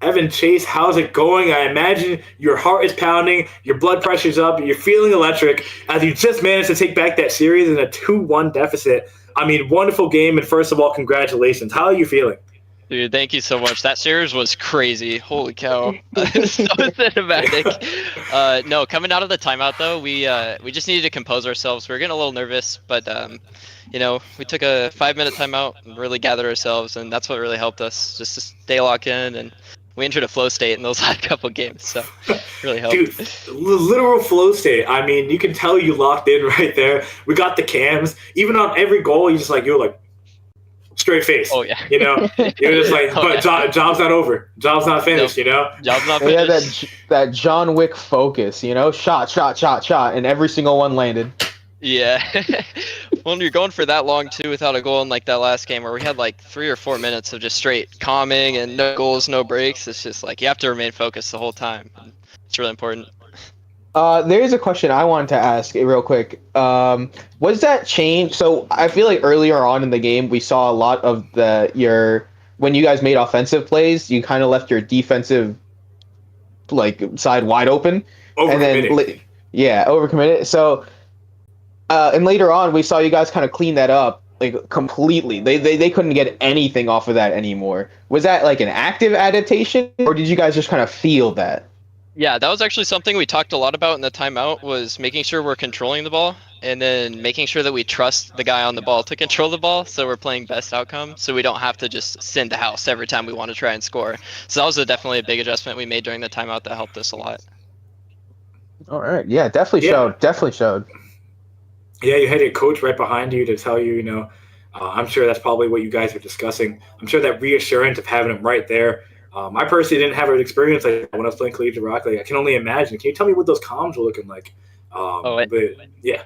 Evan Chase, how's it going? I imagine your heart is pounding, your blood pressure's up, you're feeling electric as you just managed to take back that series in a 2-1 deficit. I mean, wonderful game, and first of all, congratulations. How are you feeling?
Dude, thank you so much. That series was crazy. Holy cow. So cinematic. No, coming out of the timeout, though, we just needed to compose ourselves. We were getting a little nervous, but, you know, we took a 5-minute timeout and really gathered ourselves, and that's what really helped us, just to stay locked in. And we entered a flow state in those last couple games, so really helped.
Dude, literal flow state. I mean, you can tell you locked in right there. We got the cams. Even on every goal, you're like, straight face.
Oh, yeah.
You know, you're just like, but job's not over. Job's not finished,
Nope.
you know?
Job's not
Yeah,
finished.
that John Wick focus, you know, shot, and every single one landed.
Yeah. When you're going for that long, too, without a goal in, like, that last game where we had, like, 3 or 4 minutes of just straight calming and no goals, no breaks, it's just, like, you have to remain focused the whole time. It's really important.
There is a question I wanted to ask real quick. Was that change? So I feel like earlier on in the game, we saw a lot of when you guys made offensive plays, you kind of left your defensive side wide open.
Overcommitted.
Overcommitted. So, and later on, we saw you guys kind of clean that up completely. They couldn't get anything off of that anymore. Was that like an active adaptation, or did you guys just kind of feel that?
Yeah, that was actually something we talked a lot about in the timeout, was making sure we're controlling the ball and then making sure that we trust the guy on the ball to control the ball, so we're playing best outcome, so we don't have to just send the house every time we want to try and score. So that was definitely a big adjustment we made during the timeout that helped us a lot.
All right. Yeah, definitely showed.
Yeah, you had your coach right behind you to tell you, you know, I'm sure that's probably what you guys are discussing. I'm sure that reassurance of having him right there. I personally didn't have an experience like that when I was playing Collegiate Rock. Like, I can only imagine. Can you tell me what those comms were looking like? Yeah.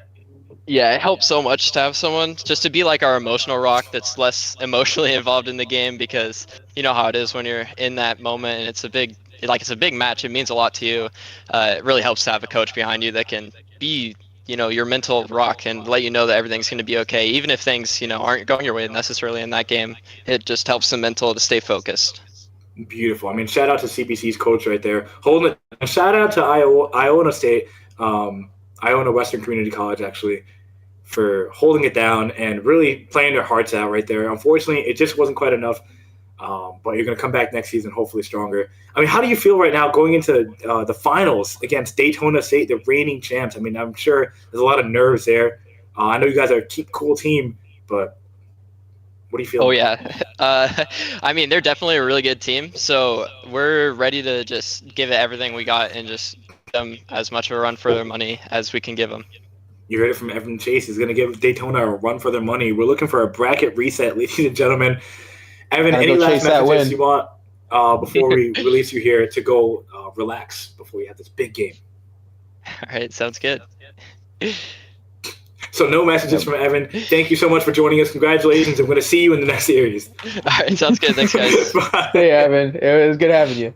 Yeah, it helps so much to have someone just to be like our emotional rock that's less emotionally involved in the game, because you know how it is when you're in that moment and it's a big match. It means a lot to you. It really helps to have a coach behind you that can be, you know, your mental rock and let you know that everything's going to be okay, even if things, you know, aren't going your way necessarily in that game. It just helps the mental to stay focused.
Beautiful. I mean, shout out to CBC's coach right there. Holding it. Shout out to Iona State, Iona Western Community College, actually, for holding it down and really playing their hearts out right there. Unfortunately, it just wasn't quite enough, but you're going to come back next season hopefully stronger. I mean, how do you feel right now going into the finals against Daytona State, the reigning champs? I mean, I'm sure there's a lot of nerves there. I know you guys are a keep cool team, but what do you feel?
Oh, yeah. I mean, they're definitely a really good team, so we're ready to just give it everything we got and just give them as much of a run for their money as we can give them.
You heard it from Evan Chase. He's going to give Daytona a run for their money. We're looking for a bracket reset, ladies and gentlemen. Evan, any last messages you want before we release you here to go relax before you have this big game?
All right, sounds good.
So no messages from Evan. Thank you so much for joining us. Congratulations. I'm going to see you in the next series.
All right, sounds good. Thanks, guys.
Bye.
Hey, Evan. It was good having you.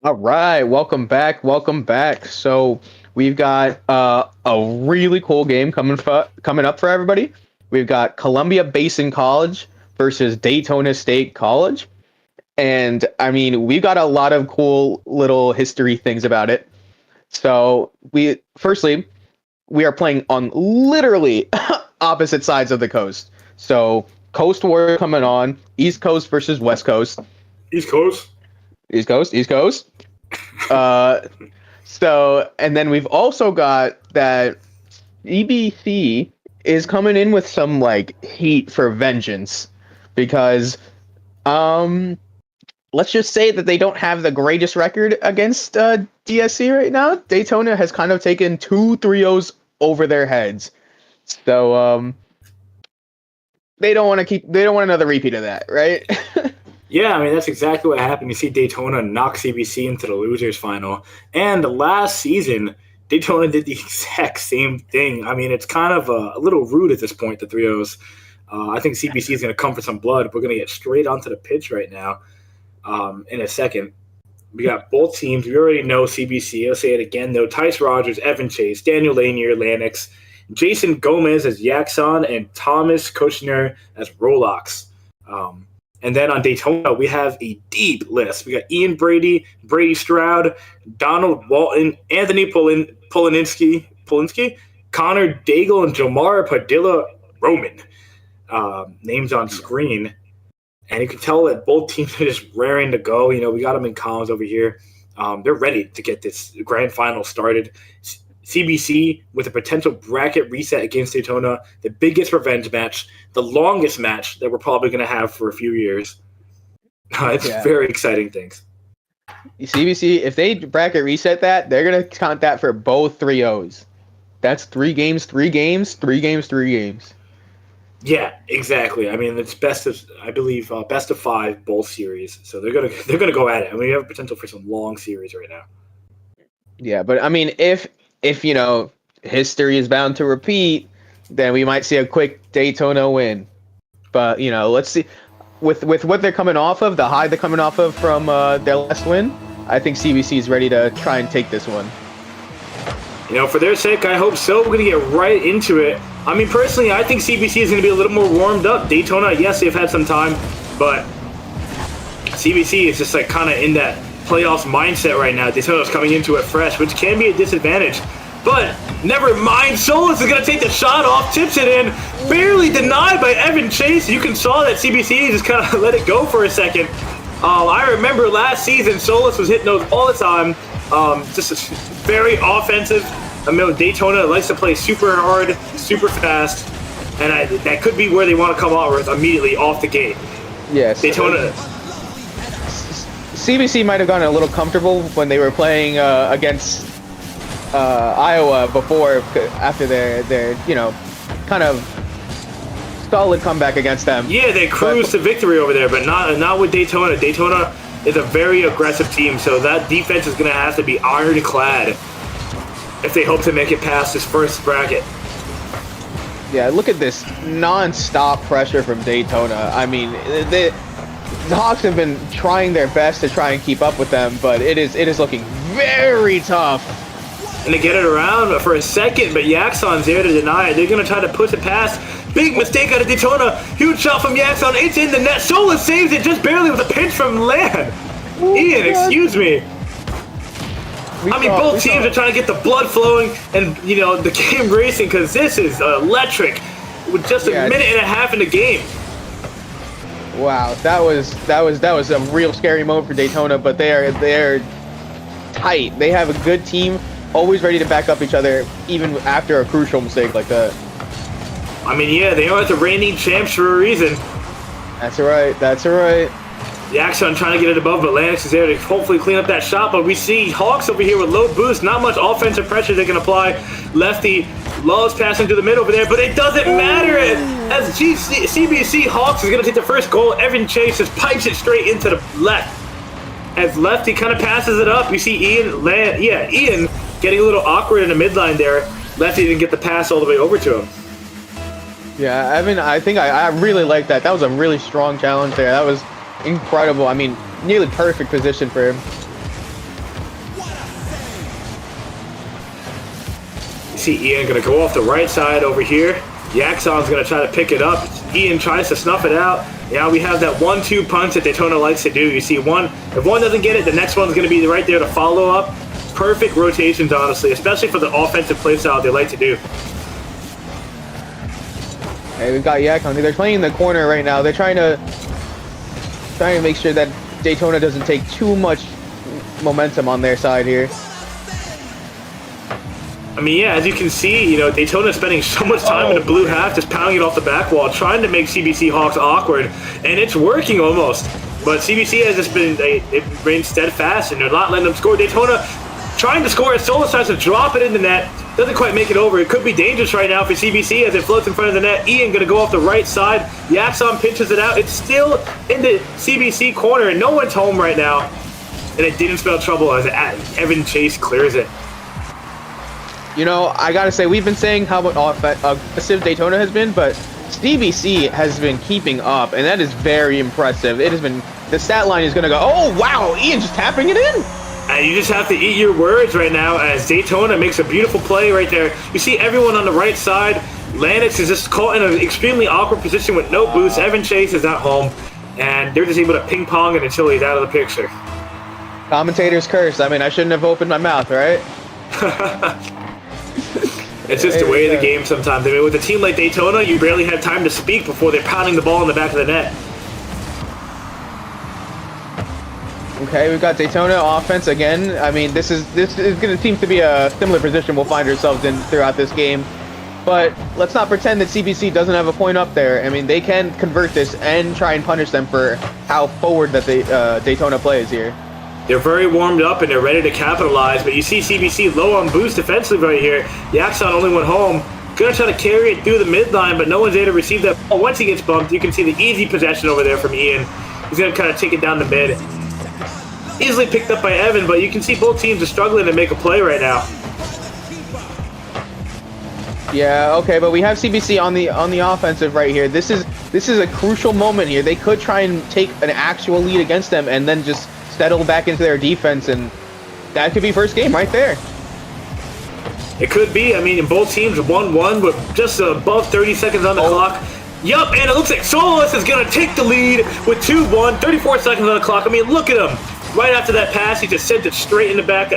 All right, welcome back. Welcome back. So we've got a really cool game coming up for everybody. We've got Columbia Basin College versus Daytona State College, and I mean we've got a lot of cool little history things about it. So we are playing on literally opposite sides of the coast. So Coast War coming on, East Coast versus West Coast.
East Coast.
East Coast, East Coast. So, and then we've also got that CBC is coming in with some like heat for vengeance because, let's just say that they don't have the greatest record against DSC right now. Daytona has kind of taken 2 3-0s over their heads, so they don't want another repeat of that, right?
Yeah, I mean, that's exactly what happened. You see Daytona knock CBC into the losers final. And last season, Daytona did the exact same thing. I mean, it's kind of a little rude at this point, the 3-0s. I think CBC is going to come for some blood. We're going to get straight onto the pitch right now in a second. We got both teams. We already know CBC. I'll say it again, though. Tice Rogers, Evan Chase, Daniel Lanier, Lanix, Jason Gomez as Yaxon, and Thomas Kushner as Rolox. And then on Daytona, we have a deep list. We got Ian Brady, Brady Stroud, Donald Walton, Anthony Polinsky, Connor Daigle, and Jamar Padilla Roman. Names on screen. And you can tell that both teams are just raring to go. You know, we got them in columns over here. They're ready to get this grand final started. CBC with a potential bracket reset against Daytona, the biggest revenge match, the longest match that we're probably going to have for a few years. It's very exciting things.
CBC, if they bracket reset that, they're going to count that for both 3-0s. That's 3 games, 3 games, 3 games, 3 games.
Yeah, exactly. I mean, it's best of 5 both series. So they're gonna go at it. I mean, we have potential for some long series right now.
Yeah, but I mean, if you know history is bound to repeat, then we might see a quick Daytona win. But you know, let's see with what they're coming off of, the high they're coming off of from their last win. I think CBC is ready to try and take this one.
You know, for their sake, I hope so. We're gonna get right into it. I mean, personally, I think CBC is gonna be a little more warmed up. Daytona, yes, they've had some time, but CBC is just like kind of in that playoffs mindset right now. Daytona's coming into it fresh, which can be a disadvantage. But never mind, Solus is going to take the shot off, tips it in, barely denied by Evan Chase. You can saw that CBC just kind of let it go for a second. I remember last season, Solus was hitting those all the time. Just very offensive. I mean, Daytona likes to play super hard, super fast, and that could be where they want to come out with immediately off the gate.
Yes.
Daytona.
CBC might have gotten a little comfortable when they were playing against Iowa after their you know kind of solid comeback against them.
Yeah, they cruised to victory over there, but not with Daytona. Daytona is a very aggressive team, so that defense is going to have to be ironclad if they hope to make it past this first bracket.
Yeah, look at this non-stop pressure from Daytona. I mean, the Hawks have been trying their best to try and keep up with them, but it is looking very tough.
And they get it around for a second, but Yaxon's there to deny it. They're going to try to push it past. Big mistake out of Daytona. Huge shot from Yaxon. It's in the net. Solus saves it just barely with a pinch from Lan. Ian, excuse me. Both teams are trying to get the blood flowing and, you know, the game racing because this is electric with just a minute and a half in the game.
Wow, that was a real scary moment for Daytona, but they're tight. They have a good team, always ready to back up each other, even after a crucial mistake like that.
I mean, yeah, they are the reigning champs for a reason.
That's right. That's right.
Yaxon trying to get it above, but Lanix is there to hopefully clean up that shot. But we see Hawks over here with low boost, not much offensive pressure they can apply. Lefty loves passing to the middle over there, but it doesn't matter as CBC Hawks is going to take the first goal. Evan Chase just pipes it straight into the left. As Lefty kind of passes it up, you see Ian getting a little awkward in the midline there. Lefty didn't get the pass all the way over to him.
Yeah, Evan, I think I really like that. That was a really strong challenge there. That was incredible. I mean, nearly perfect position for him.
See Ian going to go off the right side over here. Yaxon's going to try to pick it up. Ian tries to snuff it out. Now we have that 1-2 punch that Daytona likes to do. You see if one doesn't get it, the next one's going to be right there to follow up. Perfect rotations, honestly, especially for the offensive play style they like to do.
Hey, we've got Yakon. They're playing in the corner right now. They're trying to make sure that Daytona doesn't take too much momentum on their side here.
I mean, yeah, as you can see, Daytona's spending so much time in the blue half just pounding it off the back wall, trying to make CBC Hawks awkward, and it's working almost. But CBC has just been, they remain steadfast, and they're not letting them score. Daytona trying to score, Solo tries to drop it in the net, doesn't quite make it over. It could be dangerous right now for CBC as it floats in front of the net. Ian going to go off the right side. Yaxon pinches it out. It's still in the CBC corner, and no one's home right now. And it didn't spell trouble as Evan Chase clears it.
I gotta say, we've been saying how aggressive Daytona has been, but CBC has been keeping up, and that is very impressive. It has been, the stat line is gonna go, oh wow, Ian just tapping it in.
And you just have to eat your words right now as Daytona makes a beautiful play right there. You see everyone on the right side. Lennox is just caught in an extremely awkward position with no boost. Evan Chase is at home, and they're just able to ping pong it until he's out of the picture.
Commentator's curse. I mean, I shouldn't have opened my mouth, right?
It's just the way of the game sometimes. I mean, with a team like Daytona, you barely have time to speak before they're pounding the ball in the back of the net.
Okay, we've got Daytona offense again. I mean, this is going to seem to be a similar position we'll find ourselves in throughout this game. But let's not pretend that CBC doesn't have a point up there. I mean, they can convert this and try and punish them for how forward that Daytona plays here.
They're very warmed up and they're ready to capitalize, but you see CBC low on boost defensively right here. Yaxon only went home. Gonna try to carry it through the midline, but no one's able to receive that ball. Once he gets bumped, you can see the easy possession over there from Ian. He's gonna kind of take it down the mid. Easily picked up by Evan, but you can see both teams are struggling to make a play right now.
Yeah, okay, but we have CBC on the offensive right here. This is a crucial moment here. They could try and take an actual lead against them and then just settle back into their defense, and that could be first game right there.
It could be. I mean, both teams 1-1 with just above 30 seconds on the clock. Yup, and it looks like Solis is going to take the lead with 2-1, 34 seconds on the clock. I mean, look at him. Right after that pass, he just sent it straight in the back.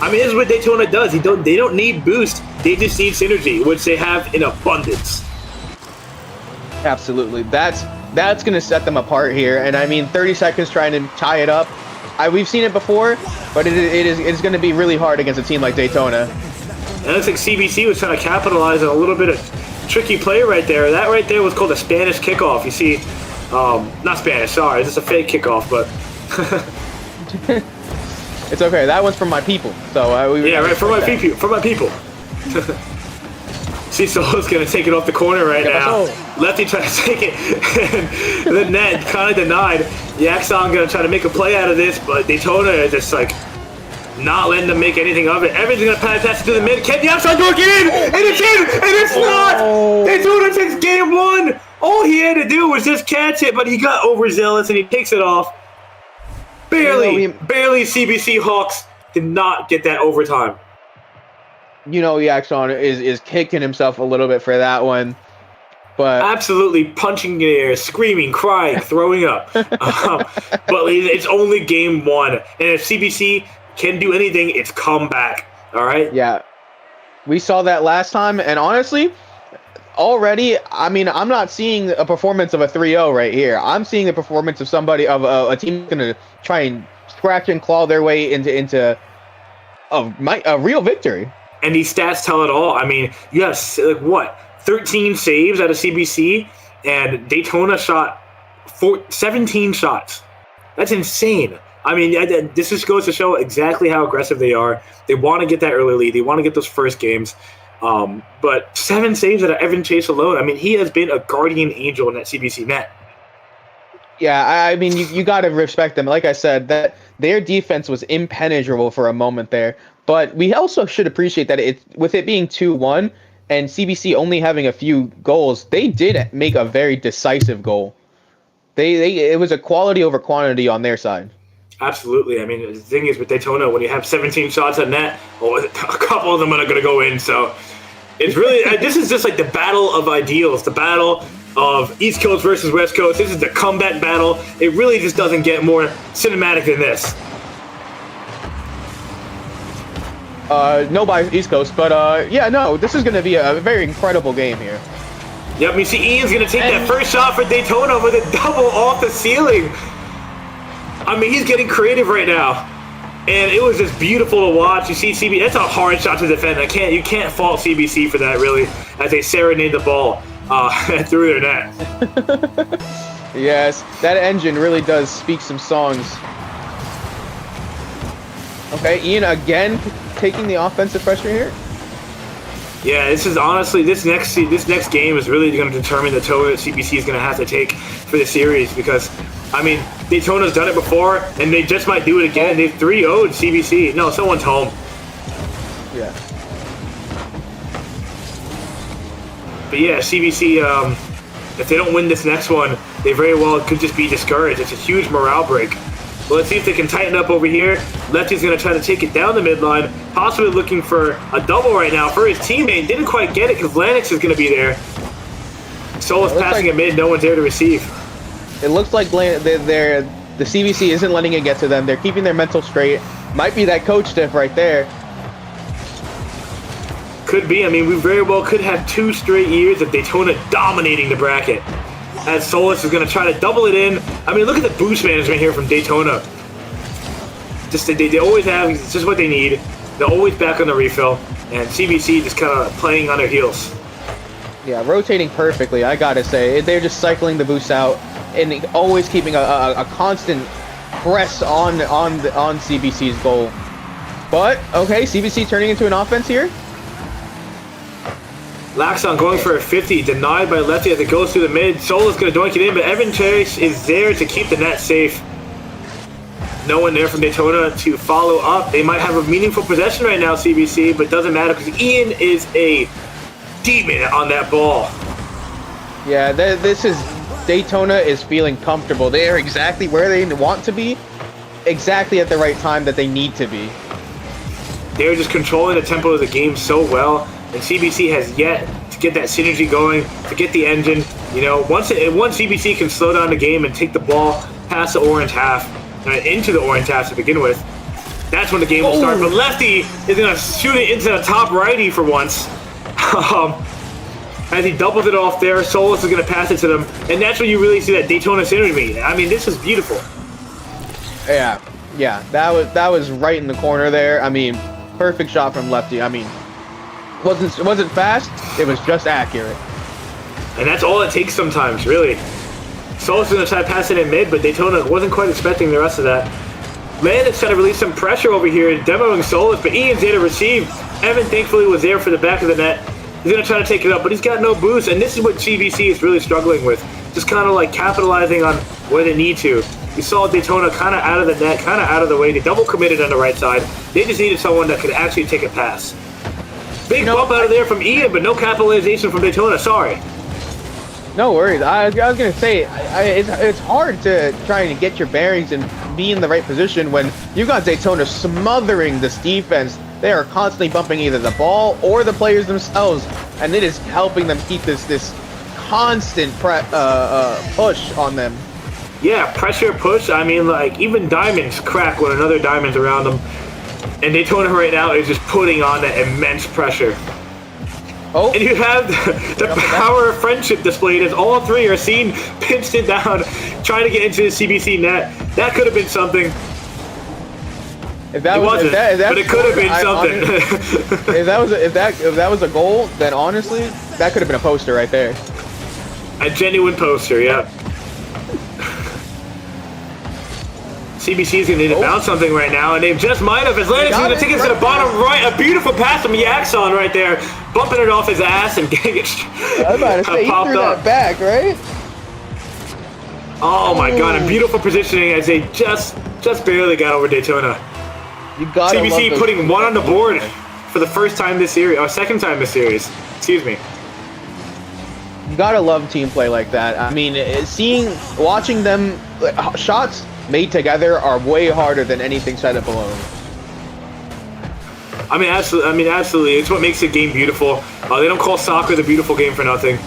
I mean, this is what Daytona does. They don't need boost. They just need synergy, which they have in abundance.
Absolutely. That's going to set them apart here. And I mean, 30 seconds trying to tie it up. We've seen it before, but it's going to be really hard against a team like Daytona.
And it looks like CBC was trying to capitalize on a little bit of tricky play right there. That right there was called a Spanish kickoff. You see, not Spanish, sorry. It's just a fake kickoff, but...
It's okay. That one's from my people. So
yeah, right, for my people. See, Solo's going to take it off the corner right now. Lefty trying to take it. And the net kind of denied. Yaxon going to try to make a play out of this, but Daytona is just like not letting them make anything of it. Everyone's going to pass it to the mid. Can Yaxon do it in? And it's in! And it's not! Daytona takes game one. All he had to do was just catch it, but he got overzealous and he takes it off. Barely CBC Hawks did not get that overtime.
Yaxon is kicking himself a little bit for that one, but
absolutely punching in the air, screaming, crying, throwing up. But it's only game one, and if CBC can do anything, it's come back. All right. Yeah,
we saw that last time, and honestly, already, I mean, I'm not seeing a performance of a 3-0 right here. I'm seeing the performance of somebody of a team going to try and scratch and claw their way into a real victory.
And these stats tell it all. I mean, you have, 13 saves out of CBC, and Daytona shot 17 shots. That's insane. I mean, this just goes to show exactly how aggressive they are. They want to get that early lead. They want to get those first games. But 7 saves out of Evan Chase alone. I mean, he has been a guardian angel in that CBC net.
Yeah, I mean, you got to respect them. Like I said, that their defense was impenetrable for a moment there. But we also should appreciate that with it being 2-1 and CBC only having a few goals, they did make a very decisive goal. It was a quality over quantity on their side.
Absolutely. I mean, the thing is with Daytona, when you have 17 shots at net, a couple of them are going to go in. So It's really this is just like the battle of ideals, the battle of East Coast versus West Coast. This is the comeback battle. It really just doesn't get more cinematic than this.
No by East Coast, but yeah, no, this is going to be a very incredible game here.
Yep, you see Ian's going to take that first shot for Daytona with a double off the ceiling. I mean, he's getting creative right now. And it was just beautiful to watch. You see CBC, that's a hard shot to defend. You can't fault CBC for that, really, as they serenade the ball through their net.
Yes, that engine really does speak some songs. Okay, Ian again taking the offensive pressure here.
Yeah, this is honestly this next game is really going to determine the toll that CBC is going to have to take for the series, because I mean Daytona's done it before and they just might do it again. They've 3-0'd CBC. No, someone's home.
Yeah.
But yeah, CBC, if they don't win this next one, they very well could just be discouraged. It's a huge morale break. But let's see if they can tighten up over here. Lefty's going to try to take it down the midline, possibly looking for a double right now for his teammate. Didn't quite get it because Lanix is going to be there. Solis passing it mid, no one's there to receive.
It looks like the CBC isn't letting it get to them. They're keeping their mental straight. Might be that coach diff right there.
Could be. I mean, we very well could have 2 straight years of Daytona dominating the bracket, as Solis is going to try to double it in. I mean, look at the boost management here from Daytona. Just they always have, it's just what they need. They're always back on the refill, and CBC just kind of playing on their heels.
Yeah, rotating perfectly, I gotta say. They're just cycling the boost out and always keeping a constant press on CBC's goal. But, okay, CBC turning into an offense here.
Laxon going for a 50, denied by Lefty as it goes through the mid. Solis going to doink it in, but Evan Chase is there to keep the net safe. No one there from Daytona to follow up. They might have a meaningful possession right now, CBC, but doesn't matter because Ian is a demon on that ball.
Yeah, this is Daytona is feeling comfortable. They are exactly where they want to be, exactly at the right time that they need to be.
They're just controlling the tempo of the game so well. And CBC has yet to get that synergy going, to get the engine. You know, once CBC can slow down the game and take the ball past the orange half, into the orange half to begin with, that's when the game will start. But Lefty is going to shoot it into the top righty for once. As he doubles it off there, Solis is going to pass it to them. And that's when you really see that Daytona synergy. I mean, this is beautiful.
Yeah, that was right in the corner there. I mean, perfect shot from Lefty. I mean, wasn't fast, it was just accurate.
And that's all it takes sometimes, really. Solis is going to try to pass it in mid, but Daytona wasn't quite expecting the rest of that. Landis trying to release some pressure over here, demoing Solis, but Ian's there to receive. Evan thankfully was there for the back of the net. He's going to try to take it up, but he's got no boost, and this is what CBC is really struggling with. Just kind of like capitalizing on where they need to. You saw Daytona kind of out of the net, kind of out of the way. They double committed on the right side. They just needed someone that could actually take a pass. Big bump out of there from Ian, but no capitalization from Daytona. Sorry.
No worries. I was going to say, it's hard to try and get your bearings and be in the right position when you've got Daytona smothering this defense. They are constantly bumping either the ball or the players themselves, and it is helping them keep this constant push on them.
Yeah, pressure, push. I mean, like, even diamonds crack when another diamond's around them. And Daytona right now is just putting on that immense pressure.
Oh. And
you have the power of friendship displayed as all three are seen pinched it down, trying to get into the CBC net. That could have been something.
If that wasn't,
but it could have been something.
if that was a goal, then honestly, that could have been a poster right there.
A genuine poster, yeah. CBC is going to need to bounce something right now, and they just might have. Atlantic's going to take it to the bottom right. A beautiful pass from Yaxon right there, bumping it off his ass and getting it
I'm about to say, he threw that back, right?
Oh my God, and beautiful positioning as they just barely got over Daytona.
You got
CBC putting one on the board for the first time this series, or second time this series. Excuse me.
You gotta love team play like that. I mean, watching them, shots made together are way harder than anything set up alone.
I mean, absolutely. It's what makes the game beautiful. They don't call soccer the beautiful game for nothing.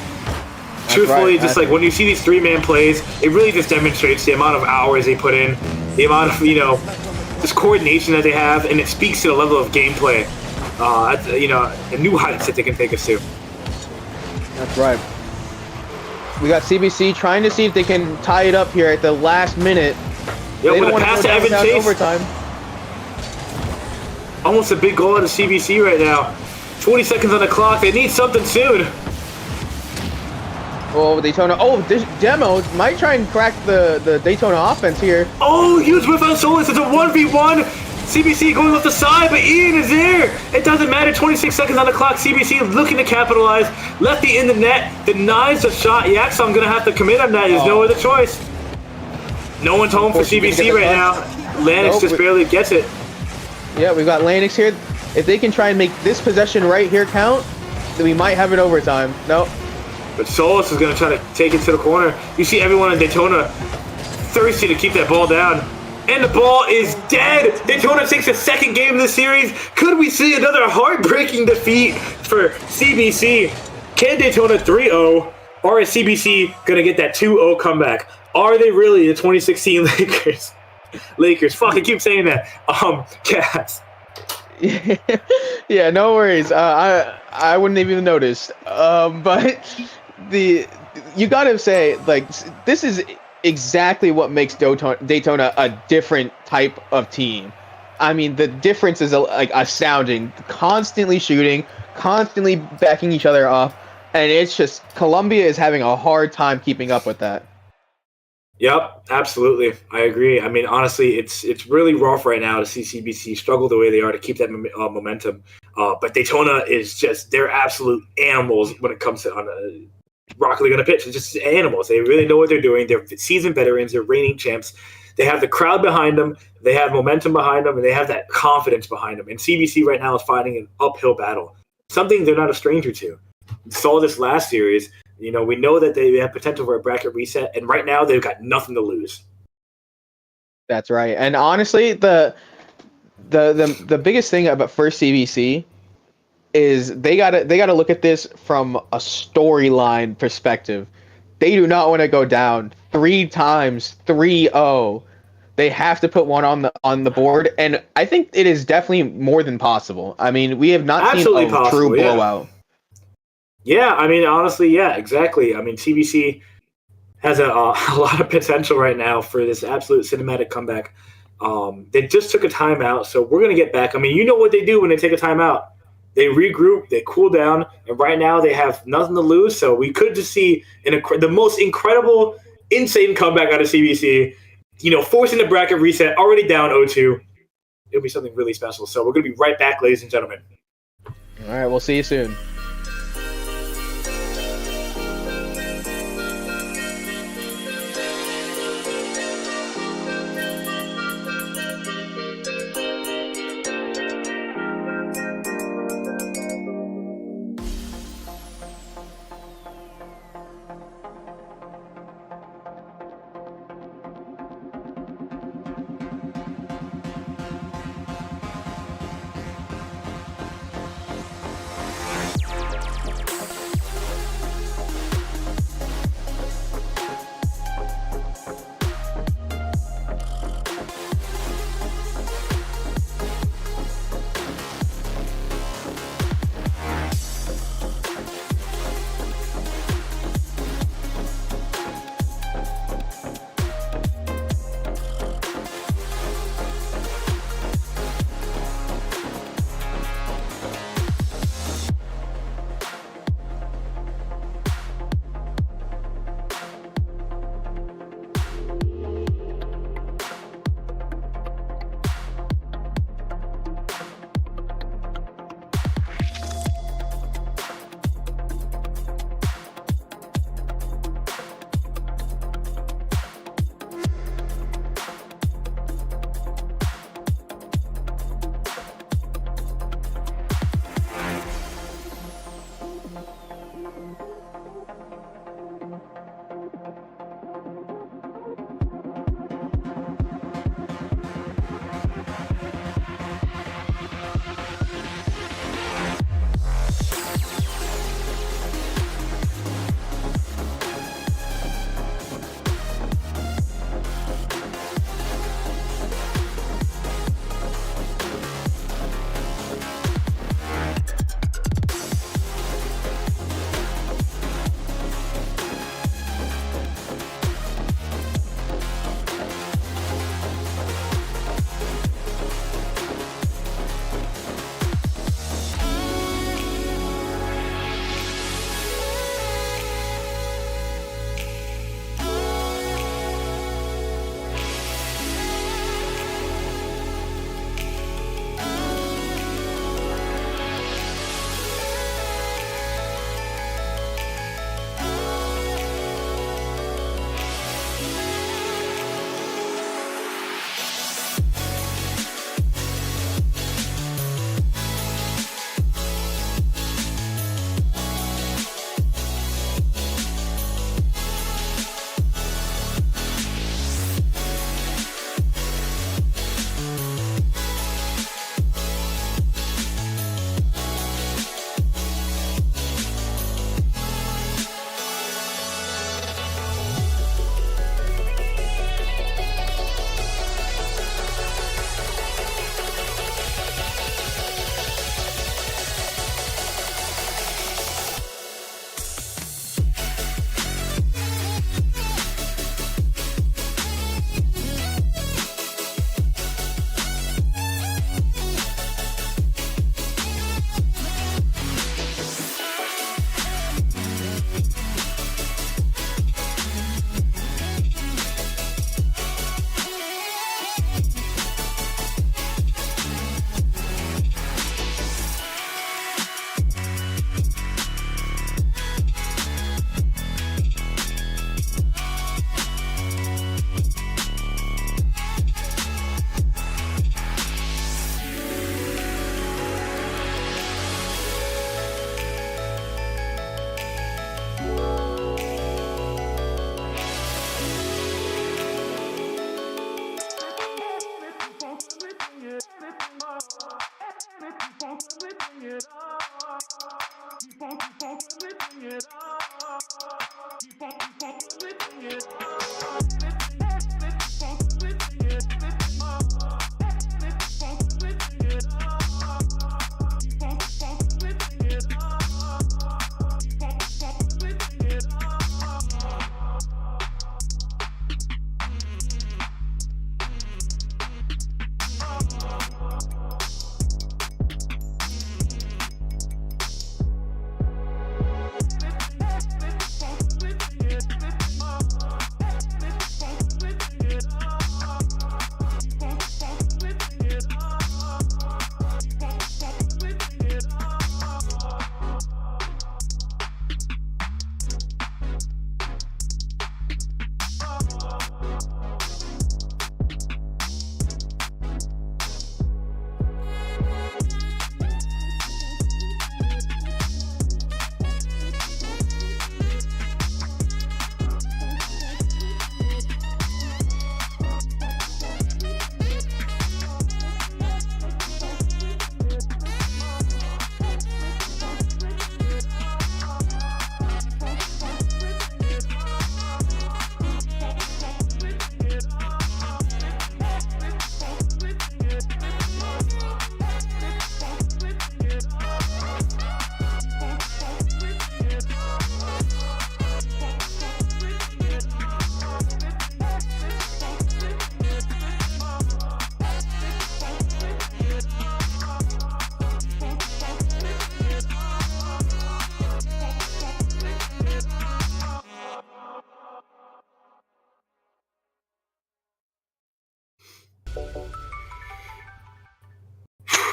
Truthfully,
right.
just like when you see these three-man plays, it really just demonstrates the amount of hours they put in, the amount of, this coordination that they have, and it speaks to the level of gameplay, and new heights that they can take us to.
That's right. We got CBC trying to see if they can tie it up here at the last minute.
Yo,
They
with
don't
a
want to
pass
go
to
down
Evan
without
Chase,
overtime.
almost a big goal out of CBC right now. 20 seconds on the clock. They need something soon.
Oh, Daytona. Oh, this Demo might try and crack the Daytona offense here.
Oh, huge whip on Solis. It's a 1v1. CBC going off the side, but Ian is there. It doesn't matter. 26 seconds on the clock. CBC looking to capitalize. Lefty in the net. Denies the shot. Yeah, so I'm going to have to commit on that. There's no other choice. No one's home for CBC right now. Lanix just barely gets it.
Yeah, we've got Lanix here. If they can try and make this possession right here count, then we might have it overtime. No.
But Solis is going to try to take it to the corner. You see everyone in Daytona thirsty to keep that ball down. And the ball is dead. Daytona takes a second game of the series. Could we see another heartbreaking defeat for CBC? Can Daytona 3-0, or is CBC going to get that 2-0 comeback? Are they really the 2016 Lakers? Lakers. Fuck, I keep saying that. Cass.
Yeah, no worries. I wouldn't have even noticed. But you gotta say, like, this is exactly what makes Daytona a different type of team. I mean, the difference is astounding. Constantly shooting, constantly backing each other up, and it's just Columbia is having a hard time keeping up with that.
Yep, absolutely. I agree. I mean, honestly, it's really rough right now to see CBC struggle the way they are to keep that momentum. But Daytona is just, they're absolute animals when it comes to Rocket League on a pitch. It's just animals. They really know what they're doing. They're seasoned veterans. They're reigning champs. They have the crowd behind them. They have momentum behind them, and they have that confidence behind them. And CBC right now is fighting an uphill battle, something they're not a stranger to. We saw this last series. We know that they have potential for a bracket reset, and right now they've got nothing to lose.
That's right. And honestly, the biggest thing about first CBC is they gotta look at this from a storyline perspective. They do not want to go down 3 times 3-0. They have to put one on the board, and I think it is definitely more than possible. I mean, we have not
Absolutely
seen a
possible,
true
yeah.
blowout.
Yeah, I mean, honestly, yeah, exactly. I mean, CBC has a lot of potential right now for this absolute cinematic comeback. They just took a timeout, so we're going to get back. I mean, you know what they do when they take a timeout. They regroup, they cool down, and right now they have nothing to lose, so we could just see the most incredible, insane comeback out of CBC, forcing the bracket reset, already down 0-2. It'll be something really special. So we're going to be right back, ladies and gentlemen.
All right, we'll see you soon.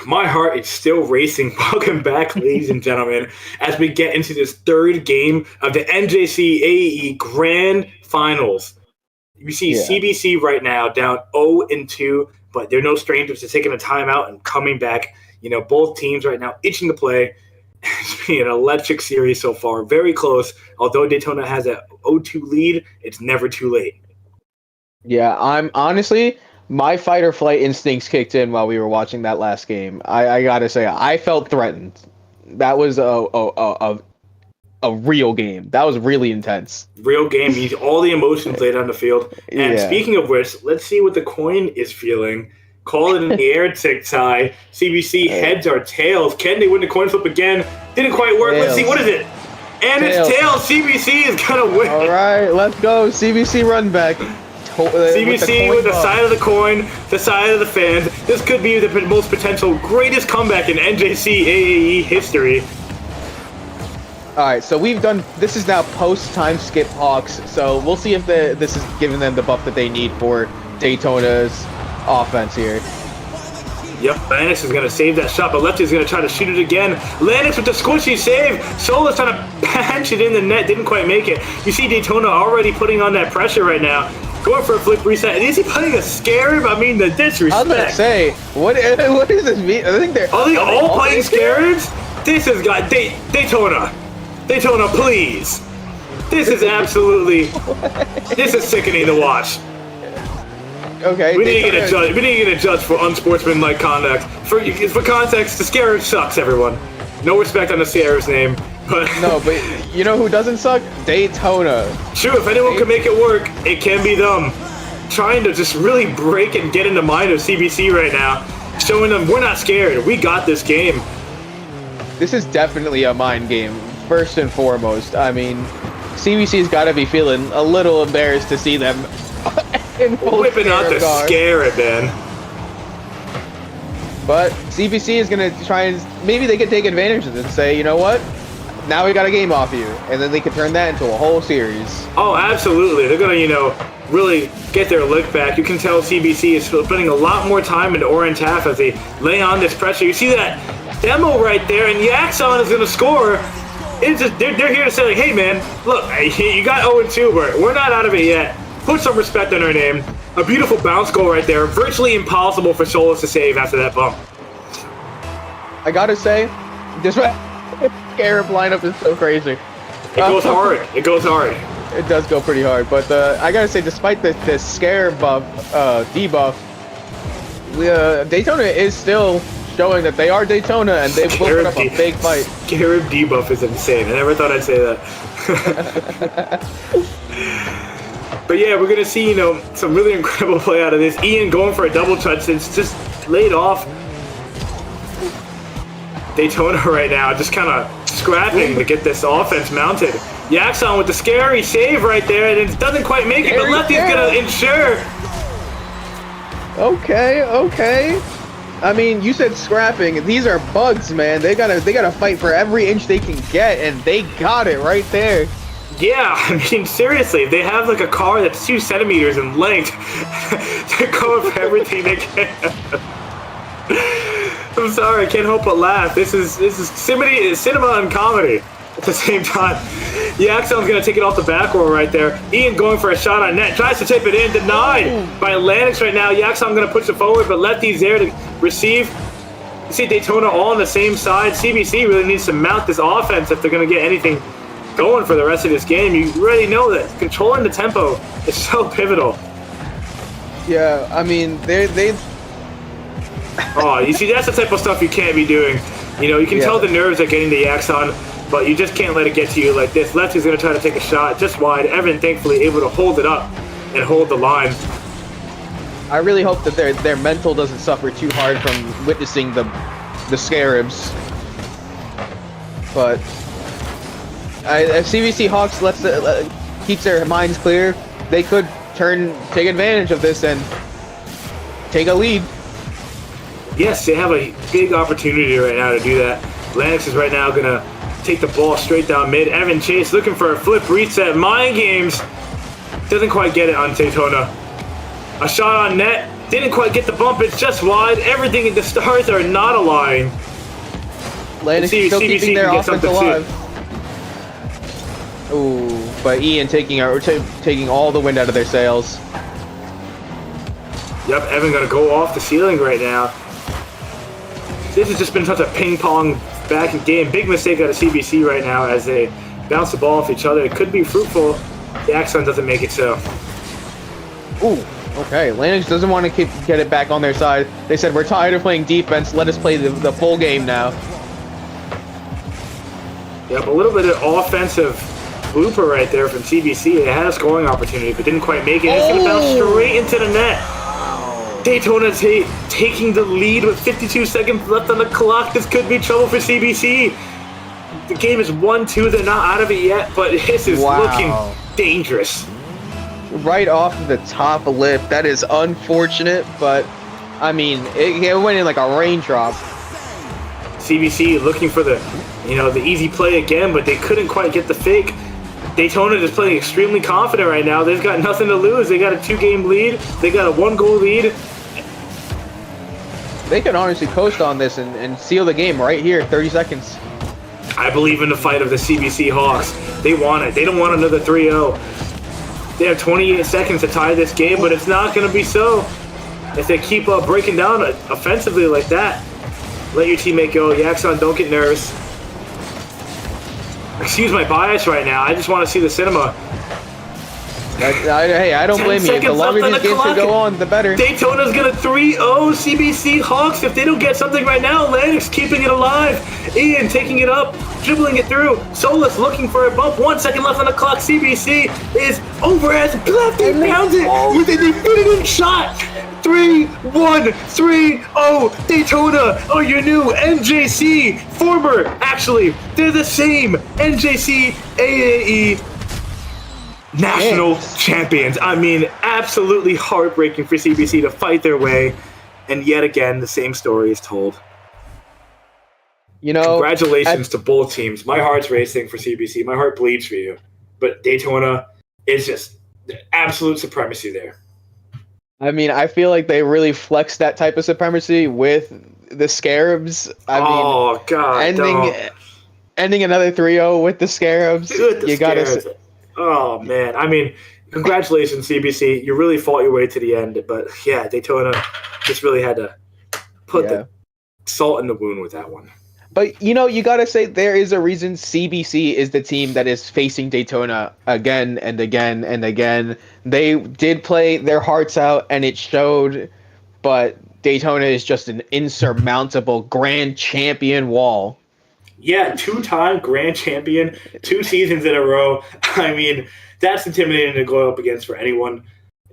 My heart is still racing. Welcome back, ladies and gentlemen, as we get into this third game of the NJCAAE Grand Finals. You see CBC right now down 0-2, but they're no strangers to taking a timeout and coming back. You know, both teams right now itching to play. It's been an electric series so far. Very close. Although Daytona has a 0-2 lead, it's never too late.
Yeah, I'm honestly, my fight or flight instincts kicked in while we were watching that last game. I gotta say, I felt threatened. That was a real game. That was really intense.
Real game means all the emotions laid on the field. And speaking of which, let's see what the coin is feeling. Call it in the air, Ty. CBC heads or tails. Can they win the coin flip again? Didn't quite work.
Tails.
Let's see. What is it? And
Tails.
it's tails. CBC is going to win.
All right, let's go. CBC run back.
CBC with the side of the coin, the side of the fans. This could be the most potential greatest comeback in NJCAAE history.
All right, so we've done. This is now post-time skip Hawks, so we'll see if this is giving them the buff that they need for Daytona's offense here.
Yep, Lennox is going to save that shot, but Lefty is going to try to shoot it again. Lennox with the squishy save. Sola's trying to punch it in the net, didn't quite make it. You see Daytona already putting on that pressure right now. Going for a flip reset. And is he putting a scarab? I mean, the disrespect.
I was going to say, what does this mean? I think they're...
Are they all playing scarabs? This has got... Daytona. Daytona, please. This is absolutely... This is sickening to watch.
Okay.
We need to get a judge. We need to get a judge for unsportsmanlike conduct. For context, the Scarab sucks. Everyone, no respect on the Scarab's name. But
no, but you know who doesn't suck? Daytona.
True. If anyone can make it work, it can be them. Trying to just really break and get in the mind of CBC right now, showing them we're not scared. We got this game.
This is definitely a mind game, first and foremost. I mean, CBC's got to be feeling a little embarrassed to see them.
Whipping out the Scarab, man. But
CBC is going to try and... Maybe they can take advantage of this and say, you know what? Now we got a game off you. And then they can turn that into a whole series.
Oh, absolutely. They're going to, really get their lick back. You can tell CBC is putting a lot more time into Orange Half as they lay on this pressure. You see that demo right there, and Yaxon is going to score. It's just, they're here to say, like, hey, man, look, you got 0-2, but we're not out of it yet. Put some respect on our name. A beautiful bounce goal right there. Virtually impossible for Solis to save after that bump.
I gotta say, this Scarab lineup is so crazy.
It goes hard. It goes hard.
It does go pretty hard. But I gotta say, despite the Scarab buff, debuff, Daytona is still showing that they are Daytona and they will put up a big fight.
Scarab debuff is insane. I never thought I'd say that. But yeah, we're going to see, some really incredible play out of this. Ian going for a double touch. It's just laid off. Daytona right now, just kind of scrapping to get this offense mounted. Yaxon with the scary save right there, and it doesn't quite make it, but Lefty's going to ensure.
Okay. I mean, you said scrapping. These are bugs, man. They gotta fight for every inch they can get, and they got it right there.
Yeah, I mean, seriously, they have like a car that's 2 centimeters in length. They're going for everything they can. I'm sorry, I can't help but laugh. This is cinema and comedy at the same time. Yaxon's gonna take it off the back row right there. Ian going for a shot on net, tries to tip it in, denied by Lennox right now. Yaxon gonna push it forward, but Lefty's there to receive. You see Daytona all on the same side. CBC really needs to mount this offense if they're gonna get anything going for the rest of this game. You already know that controlling the tempo is so pivotal.
Yeah, I mean, they
Oh, you see, that's the type of stuff you can't be doing. You can tell the nerves are getting to Yaxon, but you just can't let it get to you like this. Lefty's going to try to take a shot just wide. Evan, thankfully, able to hold it up and hold the line.
I really hope that their mental doesn't suffer too hard from witnessing the Scarabs. But if CBC Hawks keeps their minds clear, they could take advantage of this and take a lead.
Yes, they have a big opportunity right now to do that. Lennox is right now going to take the ball straight down mid. Evan Chase looking for a flip reset. Mind games. Doesn't quite get it on Daytona. A shot on net. Didn't quite get the bump. It's just wide. Everything in the stars are not aligned.
Atlantic
See,
still
CBC
keeping their
can get
offense
something
alive. Ooh, but Ian taking all the wind out of their sails.
Yep, Evan gonna go off the ceiling right now. This has just been such a ping-pong back in game. Big mistake out of CBC right now as they bounce the ball off each other. It could be fruitful. The Axon doesn't make it so.
Ooh, okay. Atlantic doesn't want to get it back on their side. They said, we're tired of playing defense. Let us play the full game now.
Yep, a little bit of offensive blooper right there from CBC. They had a scoring opportunity, but didn't quite make it. It's going to bounce straight into the net. Daytona taking the lead with 52 seconds left on the clock. This could be trouble for CBC. The game is 1-2. They're not out of it yet, but this is looking dangerous.
Right off the top lip. That is unfortunate, but I mean, it went in like a raindrop.
CBC looking for the easy play again, but they couldn't quite get the fake. Daytona is playing extremely confident right now. They've got nothing to lose. They got a 2-game lead. They got a 1-goal lead.
They can honestly coast on this and seal the game right here, 30 seconds.
I believe in the fight of the CBC Hawks. They want it. They don't want another 3-0. They have 28 seconds to tie this game, but it's not going to be so. If they keep breaking down offensively like that, let your teammate go. Yaxon, don't get nervous. Excuse my bias right now. I just want to see the cinema.
Hey, I don't blame you. The longer these games can go on, the better.
Daytona's gonna 3-0 CBC Hawks. If they don't get something right now, Atlantic's keeping it alive. Ian taking it up, dribbling it through. Solus looking for a bump. 1 second left on the clock. CBC is over as left. He pounds it with a definitive shot. 3-1, 3-0. Daytona are your new NJC. Actually, they're the same. NJCAAE national champions. I mean, absolutely heartbreaking for CBC to fight their way. And yet again, the same story is told. Congratulations to both teams. My heart's racing for CBC. My heart bleeds for you. But Daytona is just absolute supremacy there.
I mean, I feel like they really flexed that type of supremacy with the Scarabs. Ending another 3-0 with the Scarabs.
Oh, man. I mean, congratulations, CBC. You really fought your way to the end. But, yeah, Daytona just really had to put the salt in the wound with that one.
But, you got to say there is a reason CBC is the team that is facing Daytona again and again and again. They did play their hearts out, and it showed. But Daytona is just an insurmountable grand champion wall.
Yeah, 2-time grand champion, 2 seasons in a row. I mean, that's intimidating to go up against for anyone.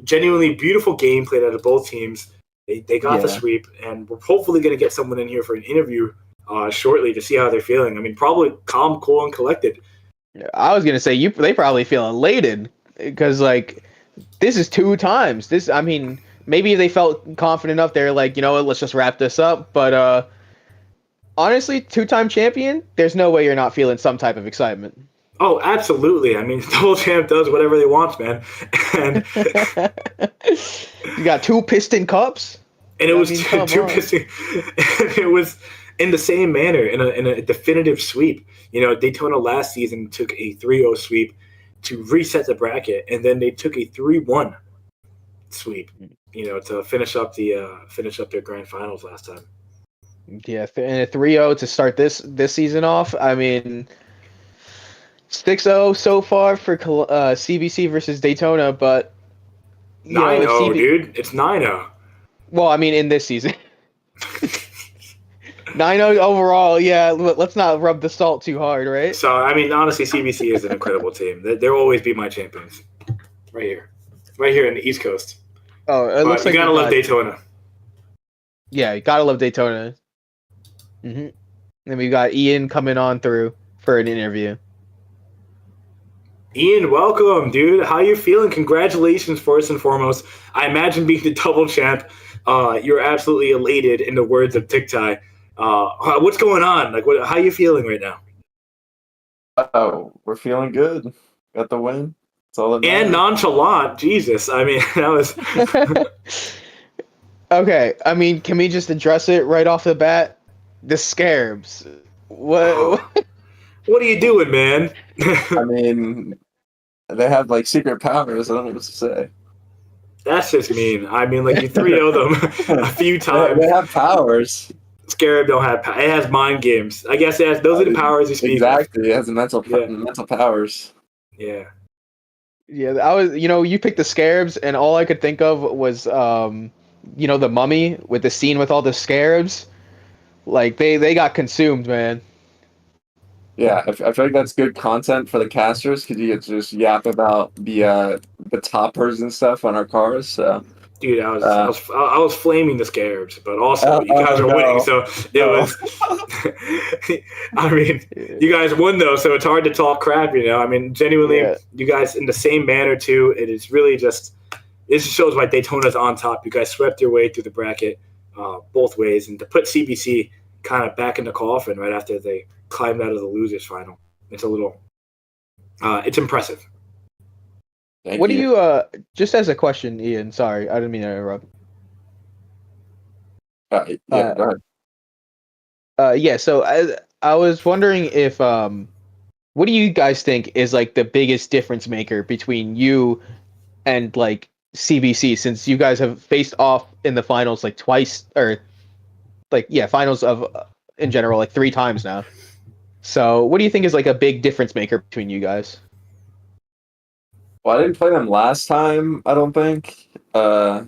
Genuinely beautiful game played out of both teams. They got the sweep, and we're hopefully going to get someone in here for an interview shortly to see how they're feeling. I mean, probably calm, cool, and collected.
I was going to say, they probably feel elated because, this is 2 times. Maybe if they felt confident enough, they're like, let's just wrap this up. But, honestly, 2-time champion, there's no way you're not feeling some type of excitement.
Oh, absolutely. I mean, double champ does whatever they want, man. And
you got 2 Piston Cups?
And it was two Piston. It was in the same manner, in a definitive sweep. Daytona last season took a 3-0 sweep to reset the bracket, and then they took a 3-1 sweep, to finish up their grand finals last time.
Yeah, and a 3-0 to start this season off. I mean, 6-0 so far for CBC versus Daytona, but
9-0, dude. It's 9-0.
Well, I mean, in this season. 9-0 overall, yeah. Let's not rub the salt too hard, right?
So, I mean, honestly, CBC is an incredible team. They'll always be my champions. Right here in the East Coast.
Oh, it looks like
you gotta love Daytona.
Yeah, you gotta love Daytona. Mm-hmm. Then we got Ian coming on through for an interview.
Ian, welcome, dude. How you feeling? Congratulations, first and foremost. I imagine being the double champ, you're absolutely elated, in the words of TikTok. What's going on? How you feeling right now?
Oh, we're feeling good. Got the win. That's all that matters.
And nonchalant. Jesus. I mean, that was...
Okay, I mean, can we just address it right off the bat? The Scarabs. What?
What are you doing, man?
I mean, they have like secret powers. I don't know what to say.
That's just mean. I mean, like you 3-0 them a few times.
They have powers.
Scarab don't have. It has mind games. I guess it has. Those are the powers you speak
Exactly. It has mental
Yeah.
mental powers.
of. Yeah.
Yeah, I was. You picked the Scarabs, and all I could think of was, the Mummy with the scene with all the Scarabs. Like they got consumed, man.
Yeah, I feel like that's good content for the casters because you get to just yap about the toppers and stuff on our cars. So
Dude, I was flaming the Scarabs, but also you guys are
no.
winning, so it
No.
was. I mean, you guys won though, so it's hard to talk crap. I mean, genuinely,
Yeah.
you guys in the same manner too. It is really just. This shows why Daytona's on top. You guys swept your way through the bracket both ways, and to put CBC kind of back in the coffin right after they climbed out of the losers final, it's a little. It's impressive.
thank
What do you just as a question, Ian? Sorry, I didn't mean to interrupt.
Yeah, go ahead.
Yeah. So I was wondering if what do you guys think is like the biggest difference maker between you and like CBC, since you guys have faced off in the finals like twice, or like finals of in general like 3 times now. So what do you think is like a big difference maker between you guys?
Well, I didn't play them last time, I don't think. But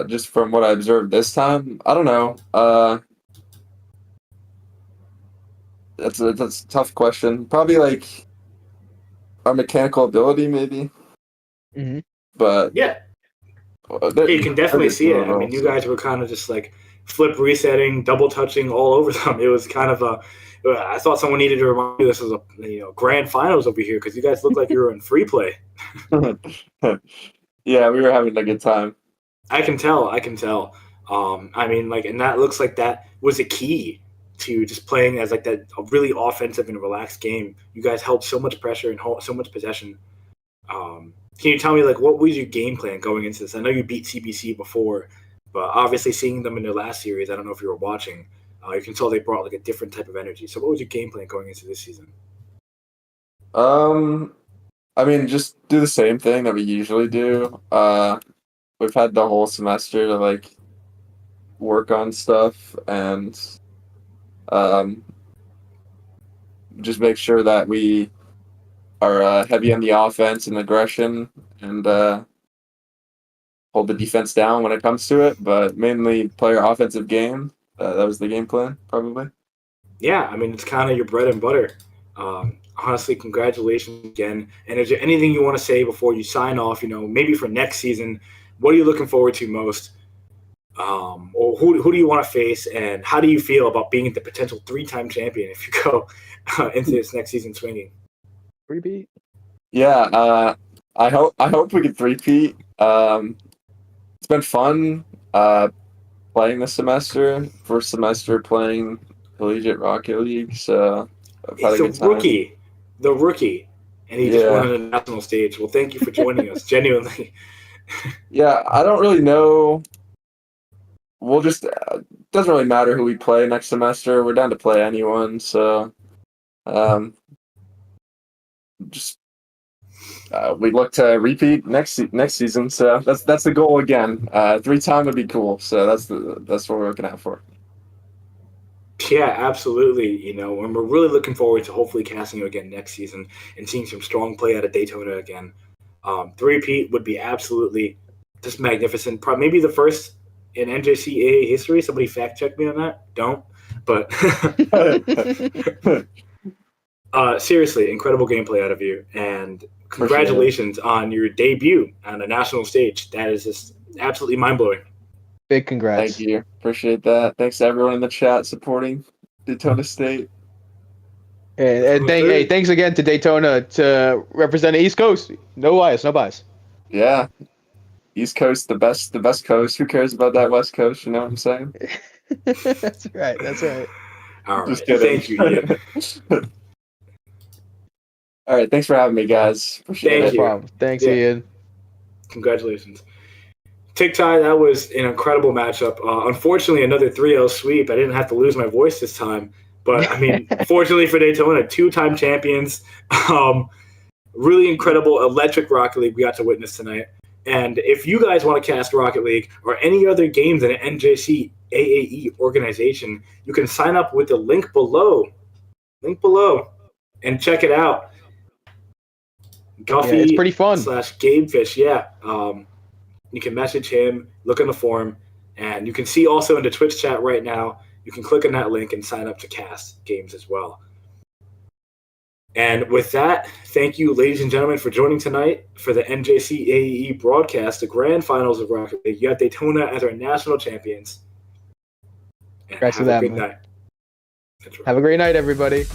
just from what I observed this time, I don't know. That's a tough question. Probably like our mechanical ability, maybe.
Mm-hmm.
But
Yeah. You can definitely see it. I mean, you guys were kind of just like flip resetting, double touching all over them. It was kind of a. I thought someone needed to remind you this was a grand finals over here because you guys looked like you were in free play.
Yeah, we were having a good time.
I can tell. I mean, like, and that looks like that was a key to just playing as like that a really offensive and relaxed game. You guys held so much pressure and so much possession. Can you tell me like what was your game plan going into this? I know you beat CBC before, but obviously seeing them in their last series, I don't know if you were watching. You can tell they brought like a different type of energy. So what was your game plan going into this season?
I mean, just do the same thing that we usually do. We've had the whole semester to like work on stuff and just make sure that we are heavy on the offense and aggression and hold the defense down when it comes to it, but mainly play our offensive game. That was the game plan, probably.
Yeah, I mean, it's kind of your bread and butter. Honestly, congratulations again. And is there anything you want to say before you sign off, maybe for next season? What are you looking forward to most? Or who do you want to face, and how do you feel about being the potential 3-time champion if you go into this next season swinging?
Repeat.
Yeah, I hope we can three-peat. It's been fun playing this semester. First semester playing Collegiate Rocket League, so I've had a good
He's
time.
the rookie, and he just won on the national stage. Well, thank you for joining us, genuinely.
Yeah, I don't really know. We'll just doesn't really matter who we play next semester. We're down to play anyone, so just we look to repeat next season. So that's the goal again. 3-time would be cool. So that's what we're looking out for.
Yeah, absolutely. And we're really looking forward to hopefully casting you again next season and seeing some strong play out of Daytona again. 3-peat would be absolutely just magnificent. Probably maybe the first in NJCAA history. Somebody fact check me on that. Don't. But seriously, incredible gameplay out of you, and congratulations on your debut on the national stage. That is just absolutely mind-blowing.
Big congrats.
Thank you. Appreciate that. Thanks to everyone in the chat supporting Daytona State.
And thanks again to Daytona to represent the East Coast. No bias.
Yeah. East Coast, the best coast. Who cares about that West Coast? You know what I'm saying?
That's right.
All right.
Just kidding.
Thank you, Ian.
All right. Thanks for having me, guys. Appreciate
Thank
it.
you.
No problem. Thanks,
Yeah.
Ian.
Congratulations. TikTok, that was an incredible matchup. Unfortunately, another 3-0 sweep. I didn't have to lose my voice this time. But, I mean, fortunately for Daytona, 2-time champions. Really incredible electric Rocket League we got to witness tonight. And if you guys want to cast Rocket League or any other games in an NJCAAE organization, you can sign up with the link below. And check it out. Guffey
it's pretty fun.
/Gabefish, yeah. You can message him, look in the forum, and you can see also in the Twitch chat right now, you can click on that link and sign up to cast games as well. And with that, thank you, ladies and gentlemen, for joining tonight for the NJCAAE broadcast, the grand finals of Rocket League. You have Daytona as our national champions. And
Congrats to
have a
them.
good night.
Have a great night, everybody.